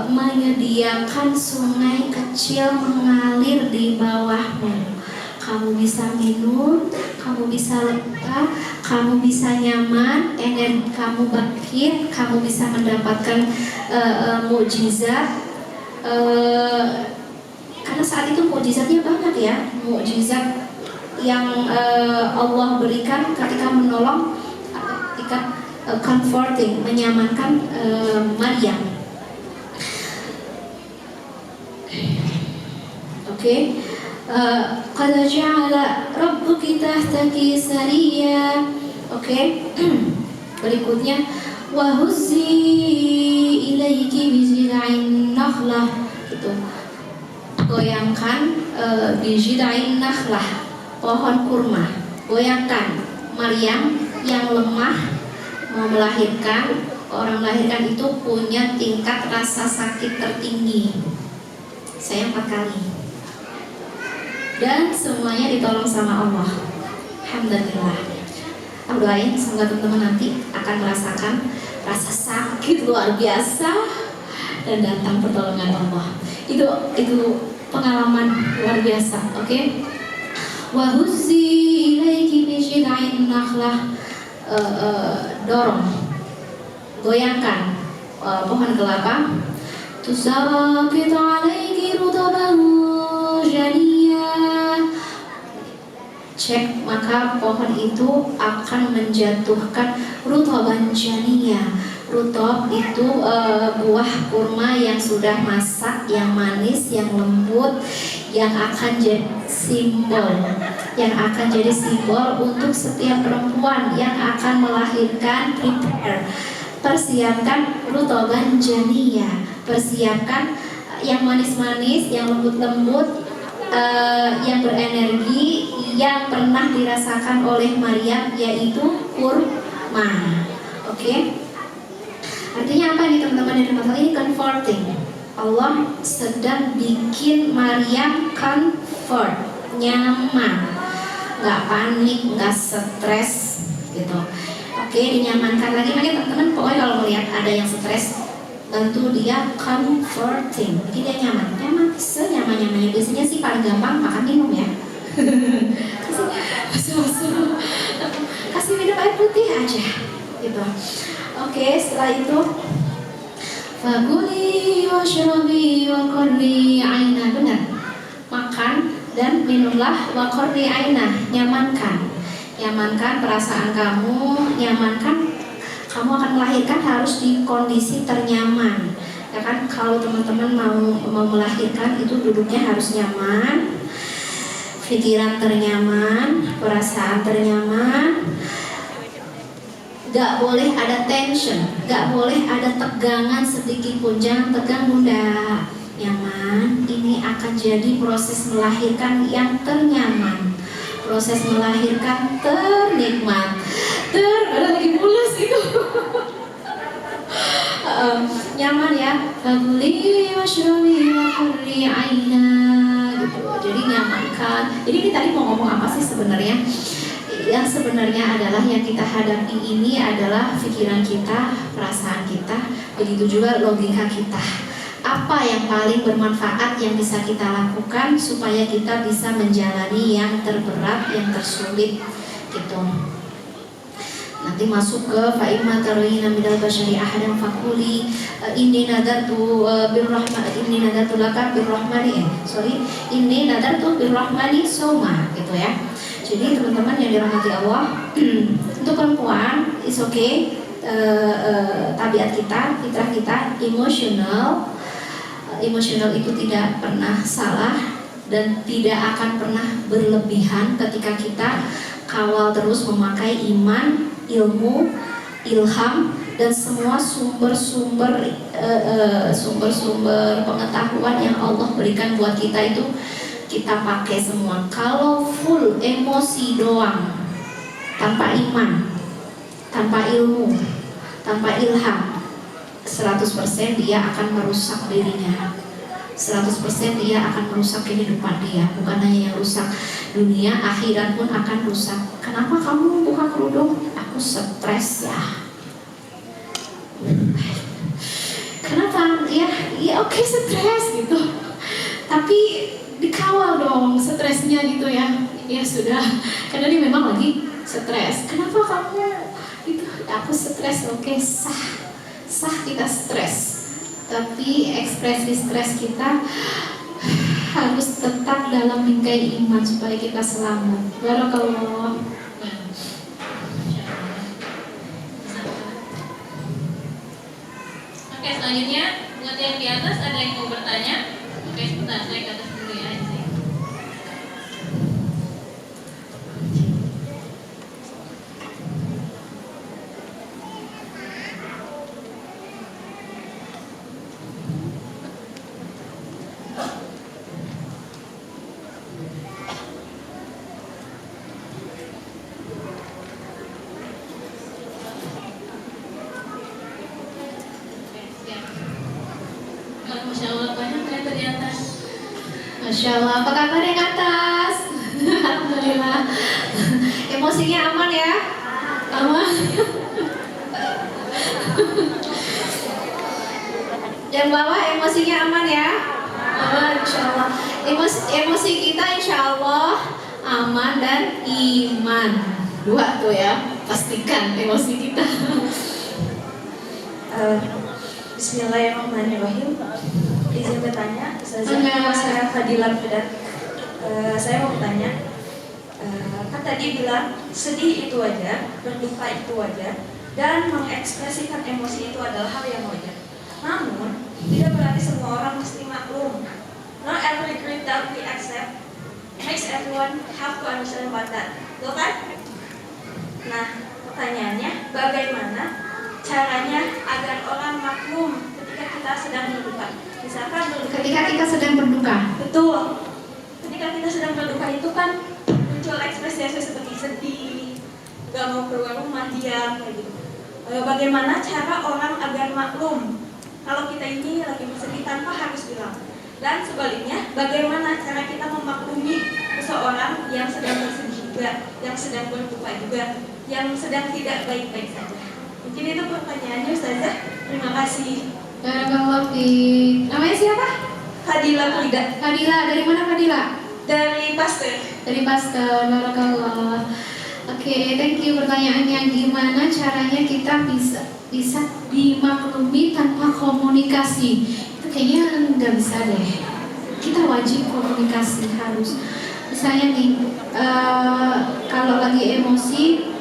menyediakan sungai kecil mengalir di bawahmu. Kamu bisa minum, kamu bisa lega, kamu bisa nyaman, energi kamu bangkit, kamu bisa mendapatkan mukjizat. Karena saat itu mukjizatnya banyak ya, mukjizat yang Allah berikan ketika menolong, ketika comforting, menyamankan Maryam. Oke, qad ja'ala rabbuki tahtaki sariya. Oke, berikutnya wa huzzi ilaiki bi jid'in nakhlah, gitu. Goyangkan bijida'in nakhlah, pohon kurma. Goyangkan. Maryam yang lemah mau melahirkan, orang melahirkan itu punya tingkat rasa sakit tertinggi. Saya 4 kali. Dan semuanya ditolong sama Allah. Alhamdulillah. Aku doain semoga teman-teman nanti akan merasakan rasa sakit luar biasa dan datang pertolongan Allah. Itu pengalaman luar biasa, oke? Wa huzzi ilaiki bi jid'in nakhlah, dorong, goyangkan pohon kelapa. Tusaqit 'alaiki rutaban janiyya. Cek, maka pohon itu akan menjatuhkan rutaban janiyya. Rutab itu buah kurma yang sudah masak, yang manis, yang lembut, yang akan jadi simbol, untuk setiap perempuan yang akan melahirkan. Persiapkan rutaban janiyya, persiapkan yang manis-manis, yang lembut-lembut, yang berenergi, yang pernah dirasakan oleh Maryam, yaitu kurma. Oke? Artinya apa nih teman-teman yang dimaksud ini? Comforting. Allah sedang bikin Maryam comfort, nyaman, nggak panik, nggak stres, gitu. Oke, dinyamankan lagi. Makanya teman-teman pokoknya kalau melihat ada yang stres, bantu dia comforting, bikin dia nyaman, senyaman-nyamannya. Biasanya sih paling gampang makan minum ya. Kasih minum air putih aja. gitu. Oke, setelah itu fakuli washrabi wa qurri aina, benar. Makan dan minumlah wa qurri aina, nyamankan. Nyamankan perasaan kamu, nyamankan kamu akan melahirkan harus di kondisi ternyaman. Ya kan, kalau teman-teman mau melahirkan itu duduknya harus nyaman, pikiran ternyaman, perasaan ternyaman. Gak boleh ada tension, gak boleh ada tegangan sedikit pun. Jangan tegang bunda, nyaman. Ini akan jadi proses melahirkan yang ternyaman, proses melahirkan ternikmat. Ada lagi mulus itu. Nyaman ya. Fakuli washrabi wa qurri aina gitu. Jadi nyamankan. Jadi ini tadi mau ngomong apa sih sebenarnya? Yang sebenarnya adalah yang kita hadapi ini adalah pikiran kita, perasaan kita, begitu juga logika kita. Apa yang paling bermanfaat yang bisa kita lakukan supaya kita bisa menjalani yang terberat, yang tersulit gitu. Nanti masuk ke fa'imma taroyina minal basyari ahadan fakuli inni nadartu birrahmani inni nadartu laka birrahmani inni nadartu birrahmani soma gitu ya. Jadi teman-teman yang dirahmati Allah, untuk perempuan is okay, tabiat kita, fitrah kita emosional. Emosional itu tidak pernah salah dan tidak akan pernah berlebihan ketika kita kawal terus memakai iman, ilmu, ilham, dan semua sumber-sumber pengetahuan yang Allah berikan buat kita itu kita pakai semua. Kalau full emosi doang, tanpa iman, tanpa ilmu, tanpa ilham, 100% dia akan merusak dirinya. 100% dia akan merusak kehidupan dia. Bukan hanya yang rusak dunia, akhirat pun akan rusak. Kenapa kamu buka kerudung? Aku stres ya. Kenapa? Ya oke, stres gitu. Tapi dikawal dong stresnya gitu ya. Ya sudah, karena dia memang lagi stres. Kenapa kamu itu? Aku stres, oke, sah kita stres. Tapi ekspresi stres kita harus tetap dalam bingkai iman supaya kita selamat. Barakallah. Oke, selanjutnya buat yang di atas ada yang mau bertanya? Oke, sebentar, saya ke atas dulu ya. Masya Allah, banyak ternyata di atas. Masya Allah, apa kabar yang atas? Alhamdulillah. Emosinya aman ya? Aman. Yang bawah emosinya aman ya? Aman, insya Allah. Emosi kita insya Allah aman dan iman. Dua tuh ya, pastikan emosi kita. Bismillahirrahmanirrahim. Izin bertanya, saya Fadila Fidan. Saya mau bertanya, kan tadi bilang sedih itu wajar, berduka itu wajar, dan mengekspresikan emosi itu adalah hal yang wajar. Namun, tidak berarti semua orang mesti maklum. Not every grief that we accept makes everyone have to understand about that. Betul kan? Nah, pertanyaannya, bagaimana caranya agar orang maklum ketika kita sedang berduka? Misalkan Ketika kita sedang berduka. betul. Ketika kita sedang berduka itu kan muncul ekspresi seperti sedih, gak mau keluar rumah, diam kayak gitu. Bagaimana cara orang agar maklum kalau kita ini lagi bersedih tanpa harus bilang? Dan sebaliknya, bagaimana cara kita memaklumi seseorang yang sedang bersedih juga, yang sedang berduka juga, yang sedang tidak baik-baik saja? Mungkin itu pertanyaannya, Ustazah. Terima kasih. Barakallahu fiik. Namanya siapa? Fadila Frida Fadila, dari mana Fadila? dari Pasteur. Dari Pasteur, barakallah. Oke, thank you pertanyaannya. Gimana caranya kita bisa dimaklumi tanpa komunikasi? Itu kayaknya nggak bisa deh. Kita wajib komunikasi harus. Misalnya nih, kalau lagi emosi,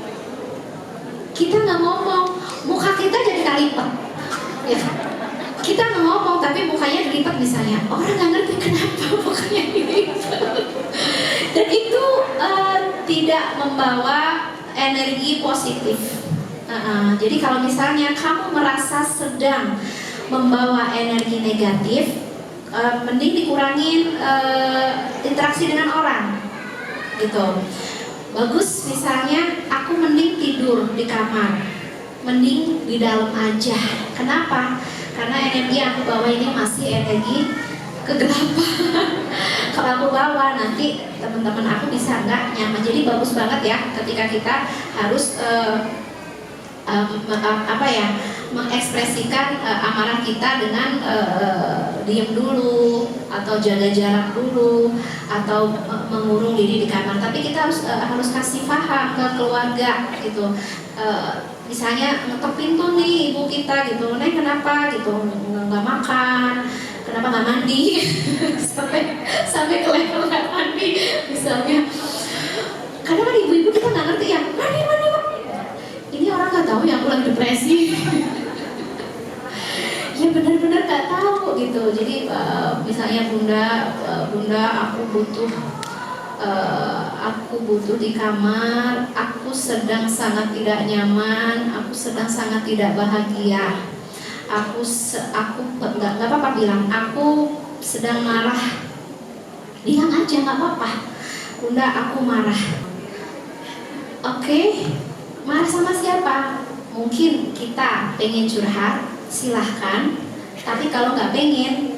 kita nggak ngomong, muka kita jadi kalipat, ya kan? Kita nggak ngomong tapi mukanya dilipat misalnya, orang nggak ngerti kenapa mukanya dilipat. Dan itu tidak membawa energi positif. Jadi kalau misalnya kamu merasa sedang membawa energi negatif, mending dikurangin interaksi dengan orang, gitu. Bagus misalnya aku mending tidur di kamar, mending di dalam aja. Kenapa? Karena energi yang aku bawa ini masih energi kegelapan. Kalau aku bawa nanti teman-teman aku bisa nggak nyaman. Jadi bagus banget ya ketika kita harus mengekspresikan amarah kita dengan diem dulu atau jaga jarak dulu atau mengurung diri di kamar. Tapi kita harus kasih paham ke keluarga gitu. Misalnya ngetok pintu nih ibu kita gitu, Neng kenapa gitu nggak makan, kenapa nggak mandi, sampai ke level nggak mandi misalnya. Kadang kan ibu-ibu kita nggak ngerti ya, mandi. Ini orang nggak tahu ya aku lagi depresi. Ya benar-benar nggak tahu gitu. Jadi misalnya bunda aku butuh di kamar, aku sedang sangat tidak nyaman, aku sedang sangat tidak bahagia. Aku nggak apa-apa bilang, aku sedang marah. Bilang aja nggak apa-apa. Bunda aku marah. Oke, marah sama siapa? Mungkin kita pengen curhat, silahkan. Tapi kalau nggak pengen,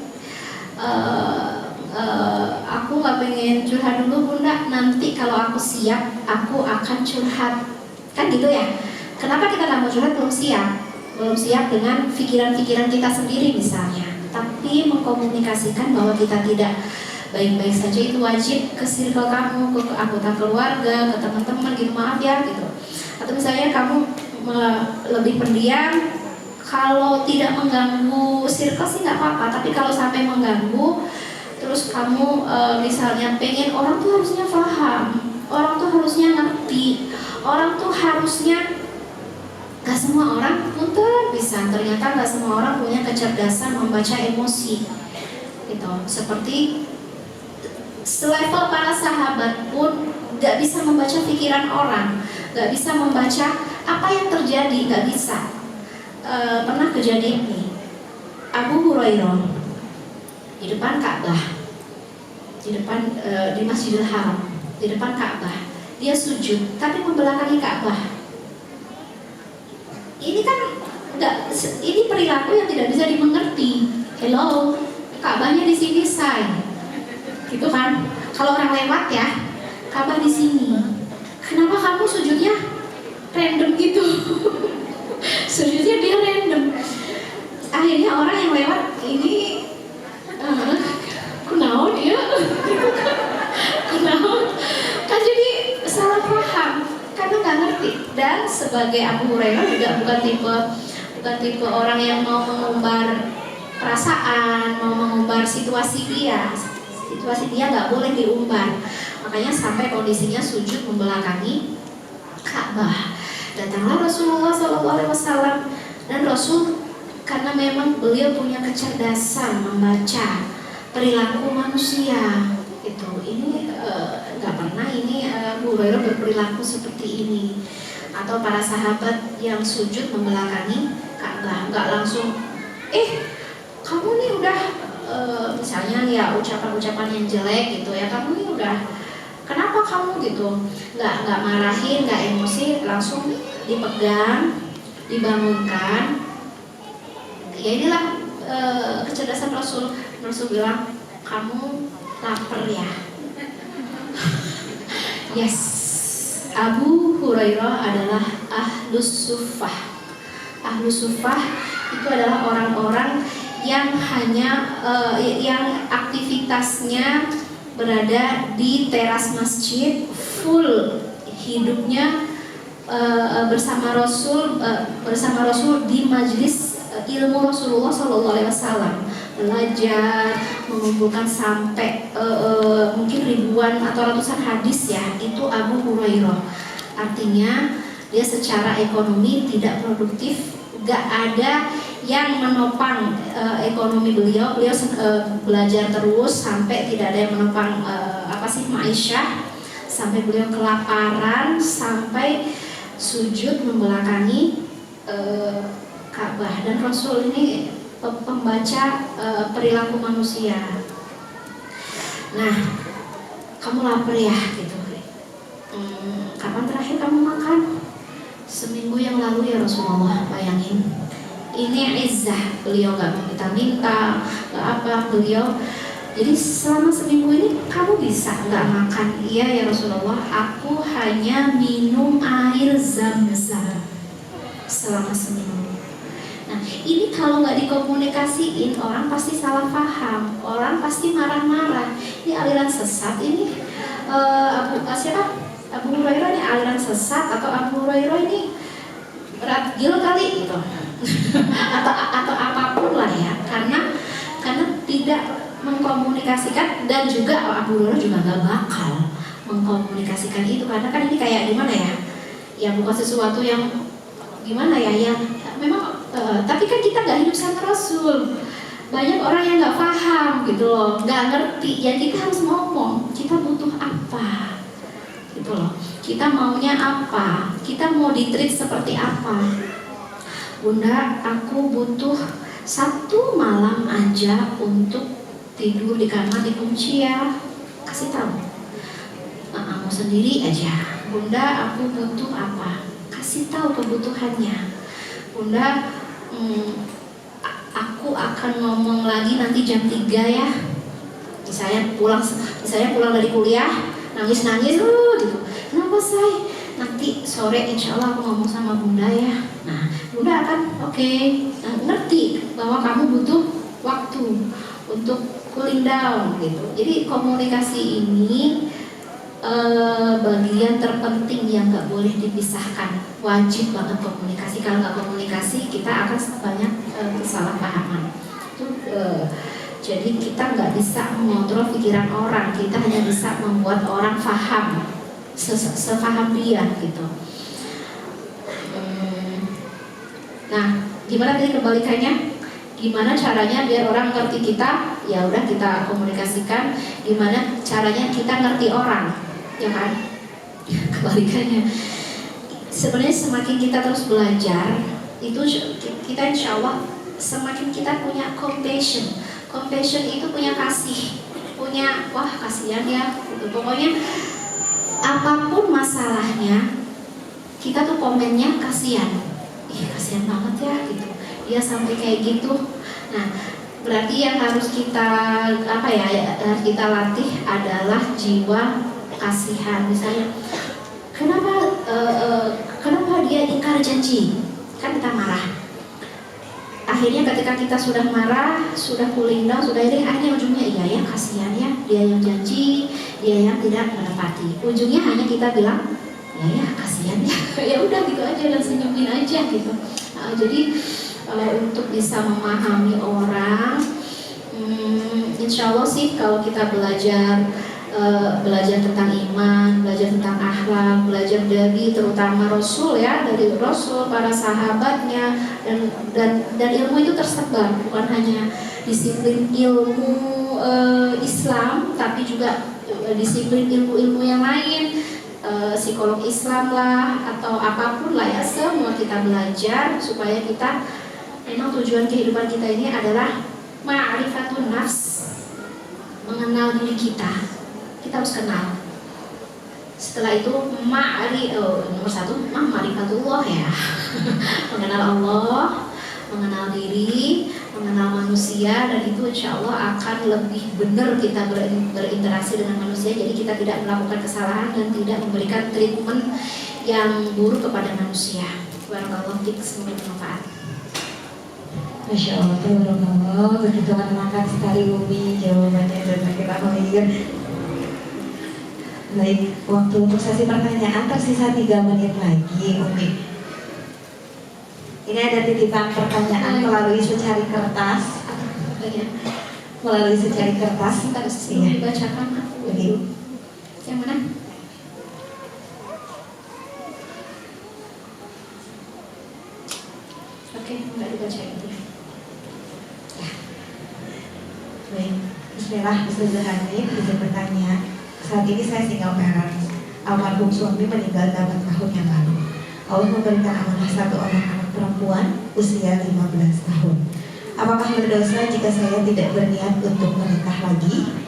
aku nggak pengen curhat dulu bunda, nanti kalau aku siap aku akan curhat, kan gitu ya. Kenapa kita nggak mau curhat? Belum siap dengan pikiran-pikiran kita sendiri misalnya. Tapi mengkomunikasikan bahwa kita tidak baik-baik saja itu wajib ke circle kamu, ke anggota keluarga, ke teman-teman gitu, maaf ya gitu. Atau misalnya kamu lebih pendiam, kalau tidak mengganggu circle sih nggak apa-apa. Tapi kalau sampai mengganggu, terus kamu misalnya pengen orang tuh harusnya paham, orang tuh harusnya ngerti, orang tuh harusnya, gak semua orang punten bisa. Ternyata gak semua orang punya kecerdasan membaca emosi gitu. Seperti selevel para sahabat pun gak bisa membaca pikiran orang, gak bisa membaca apa yang terjadi, gak bisa. Pernah kejadian nih, Abu Hurairah di depan Ka'bah, di depan di Masjidil Haram, di depan Ka'bah, dia sujud tapi membelakangi Ka'bah. Ini kan ini perilaku yang tidak bisa dimengerti. Hello, Ka'bahnya di sini say, gitu kan? Kalau orang lewat ya, Ka'bah di sini. Kenapa kamu sujudnya random gitu? Sujudnya dia random. Akhirnya orang yang lewat ini kunaon ya, kunaon kan jadi salah paham karena nggak ngerti. Dan sebagai Abu Hurairah juga bukan tipe orang yang mau mengumbar perasaan, mau mengumbar situasi dia nggak boleh diumbar. Makanya sampai kondisinya sujud membelakangi Ka'bah. Datanglah Rasulullah SAW, dan Rasul karena memang beliau punya kecerdasan membaca perilaku manusia itu. Ini nggak pernah ini Abu Hurairah berperilaku seperti ini. Atau para sahabat yang sujud membelakangi Ka'bah, nggak langsung kamu nih udah misalnya ya ucapan-ucapan yang jelek gitu ya, kamu nih udah kenapa kamu gitu, nggak marahin, nggak emosi, langsung dipegang, dibangunkan. Ya inilah kecerdasan Rasul. Rasul bilang, kamu lapar ya. Yes, Abu Hurairah adalah Ahlus Suffah. Ahlus Suffah itu adalah orang-orang yang hanya yang aktivitasnya berada di teras masjid, full hidupnya bersama Rasul di majelis ilmu Rasulullah SAW, belajar, mengumpulkan sampai mungkin ribuan atau ratusan hadis ya, itu Abu Hurairah. Artinya dia secara ekonomi tidak produktif, gak ada yang menopang ekonomi beliau. Beliau belajar terus sampai tidak ada yang menopang ma'isyah, sampai beliau kelaparan, sampai sujud membelakangi Ka'bah. Dan Rasul ini pembaca perilaku manusia. Nah, kamu lapar ya gitu. Kapan terakhir kamu makan? Seminggu yang lalu ya Rasulullah. Bayangin, ini izzah, beliau gak meminta-minta, gak apa, beliau. Jadi selama seminggu ini kamu bisa gak makan? Iya ya Rasulullah, aku hanya minum air zam-zam selama seminggu. Nah, ini kalau nggak dikomunikasiin, orang pasti salah paham, orang pasti marah-marah. Ini aliran sesat, ini Abu Hurairah ini aliran sesat, atau Abu Hurairah ini ragil kali gitu, atau apapun lah ya, karena tidak mengkomunikasikan. Dan juga Abu Hurairah juga nggak bakal mengkomunikasikan itu, karena kan ini kayak gimana ya, ya bukan sesuatu yang gimana ya, yang memang tapi kan kita nggak hidup sama Rasul. Banyak orang yang nggak paham gitu loh, nggak ngerti. Ya kita harus ngomong, kita butuh apa gitu loh, kita maunya apa, kita mau ditreat seperti apa. Bunda, aku butuh 1 malam aja untuk tidur di kamar dikunci ya, kasih tahu. Mau sendiri aja. Bunda, aku butuh apa, kasih tahu kebutuhannya. Bunda, aku akan ngomong lagi nanti jam 3 ya. Misalnya pulang dari kuliah, nangis-nangis gitu. Kenapa say? Nanti sore insya Allah aku ngomong sama Bunda ya. Nah, Bunda akan oke, ngerti bahwa kamu butuh waktu untuk cooling down gitu. Jadi komunikasi ini bagian terpenting yang nggak boleh dipisahkan. Wajib banget komunikasi. Kalau nggak komunikasi, kita akan banyak kesalahpahaman. Jadi kita nggak bisa mengontrol pikiran orang, kita hanya bisa membuat orang paham, sefaham dia gitu. Nah, gimana tadi kebalikannya? Gimana caranya biar orang ngerti kita? Ya udah, kita komunikasikan. Gimana caranya kita ngerti orang? Ya kan? Kebalikannya. Sebenarnya semakin kita terus belajar, itu kita insya Allah semakin kita punya compassion. Compassion itu punya kasih, punya wah kasihan ya. Gitu. Pokoknya apapun masalahnya, kita tuh komennya kasihan. Ih, kasihan banget ya gitu. Dia sampai kayak gitu. Nah, berarti yang harus kita harus kita latih adalah jiwa kasihan. Misalnya, kenapa dia ingkar janji? Kan kita marah. Akhirnya ketika kita sudah marah, sudah cooling down, sudah ini, akhirnya ujungnya iya ya, kasihan ya, dia yang janji, dia yang tidak menepati. Ujungnya hanya kita bilang, ya kasihan ya, ya udah gitu aja dan senyumin aja gitu. Nah, jadi untuk bisa memahami orang, insya Allah sih kalau kita belajar tentang iman, belajar tentang akhlak, belajar dari terutama Rasul ya, dari Rasul, para sahabatnya, dan ilmu itu tersebar, bukan hanya disiplin ilmu Islam, tapi juga disiplin ilmu-ilmu yang lain, psikolog Islam lah, atau apapun lah ya, semua kita belajar supaya kita, memang tujuan kehidupan kita ini adalah ma'rifatun nafs, mengenal diri kita. Kita harus kenal. Setelah itu nomor 1 ma'rifatullah ya. Mengenal Allah, mengenal diri, mengenal manusia, dan itu insya Allah akan lebih benar kita berinteraksi dengan manusia. Jadi kita tidak melakukan kesalahan dan tidak memberikan treatment yang buruk kepada manusia. Barakallahu fiik, semoga bermanfaat. Masya Allah, tabarakallah, begitu menyenangkan sekali Umi jawabannya dan kita melihat Baik, waktu untuk sesi pertanyaan tersisa 3 menit lagi, Umi. Ini ada titipan pertanyaan melalui secari kertas. Melalui secari kertas. Sebentar, sebelum dibacakan aku Begitu. yang mana? Oke, nggak dibaca itu. Baik, bismillah, Bismillahirrahmanirrahim. Izin bertanya, saat ini saya single parent. Almarhum suami meninggal 8 tahun yang lalu. Allah memberikan amanah 1 orang anak perempuan usia 15 tahun. Apakah berdosa jika saya tidak berniat untuk menikah lagi?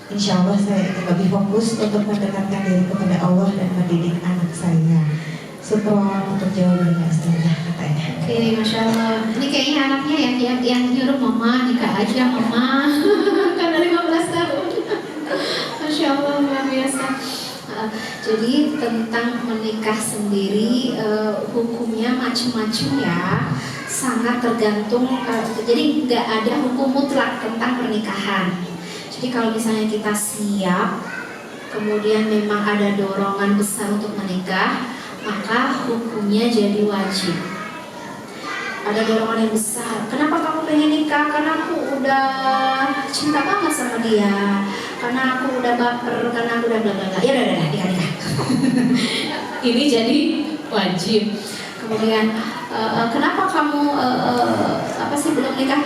Insya Allah saya ingin lebih fokus untuk mendekatkan diri kepada Allah dan mendidik anak saya. Syukron untuk jawabannya Ustazah, katanya. Oke, Masya Allah. Ini kayaknya anaknya yang nyuruh mama nikah aja mama. Karena 15 tahun. Masya Allah, luar biasa. Jadi tentang menikah sendiri hukumnya macam-macam ya, sangat tergantung. Jadi nggak ada hukum mutlak tentang pernikahan. Jadi kalau misalnya kita siap, kemudian memang ada dorongan besar untuk menikah, maka hukumnya jadi wajib. Ada dorongan yang besar. Kenapa kamu pengen nikah? Karena aku udah cinta banget sama dia. Karena aku udah baper. Karena aku udah bla bla bla. Ya udah nikah. Ini jadi wajib. Kemudian kenapa kamu apa sih belum nikah?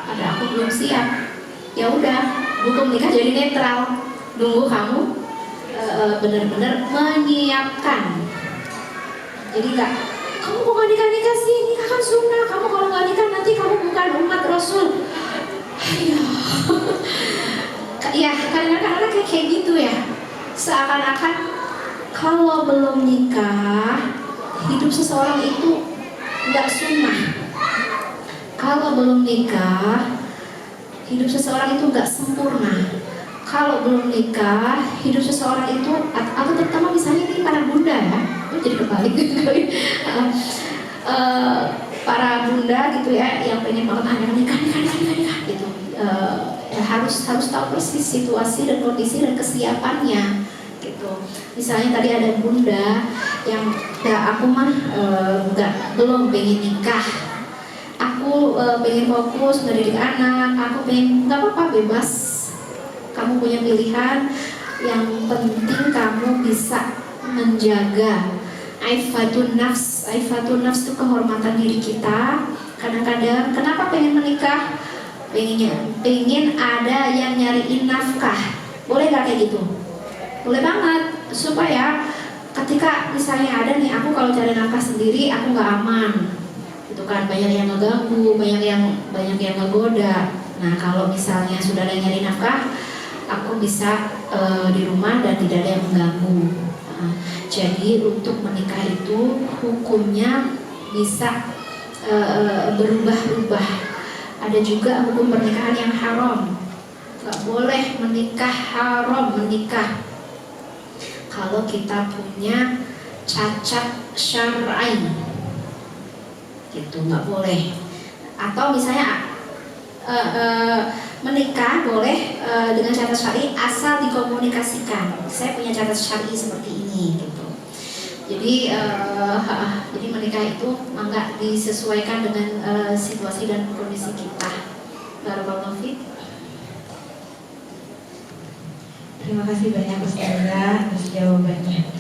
Ada aku belum siap. Ya udah, hukum nikah jadi netral. Nunggu kamu benar-benar menyiapkan. Jadi nggak, kamu mau nggak nikah sih, nikah kan sunnah. Kamu kalau nggak nikah nanti kamu bukan umat Rasul. Ayo. Ya kadang-kadang kayak gitu ya. Seakan-akan kalau belum nikah, hidup seseorang itu nggak sunnah. Kalau belum nikah, hidup seseorang itu nggak sempurna. Kalau belum nikah, hidup seseorang itu, atau terutama misalnya ini para bunda ya, jadi kebalik gitu kali. Para bunda gitu ya, yang pengen banget nikah gitu, harus tahu persis situasi dan kondisi dan kesiapannya gitu. Misalnya tadi ada bunda yang aku mah belum pengen nikah, aku pengen fokus mendidik anak, aku pengen, nggak apa-apa, bebas. Kamu punya pilihan, yang penting kamu bisa menjaga aifatun nafs. Aifatun nafs itu kehormatan diri kita. Kadang-kadang kenapa pengen menikah? Pengen ada yang nyariin nafkah. Boleh gak kayak gitu? Boleh banget, supaya ketika misalnya ada nih, aku kalau cari nafkah sendiri aku nggak aman. Itu kan banyak yang ngeganggu, banyak yang ngegoda. Nah kalau misalnya sudah ada yang nyari nafkah, aku bisa di rumah dan tidak ada yang mengganggu. Jadi untuk menikah itu hukumnya bisa berubah-ubah. Ada juga hukum pernikahan yang haram. Gak boleh menikah, haram menikah. Kalau kita punya cacat syar'i, gitu, nggak boleh. Atau misalnya menikah boleh dengan catat syar'i asal dikomunikasikan. Saya punya catat syar'i seperti ini gitu. Jadi menikah itu nggak disesuaikan dengan situasi dan kondisi kita. Barakallahu fiik. Terima kasih banyak Ustazah atas jawabannya.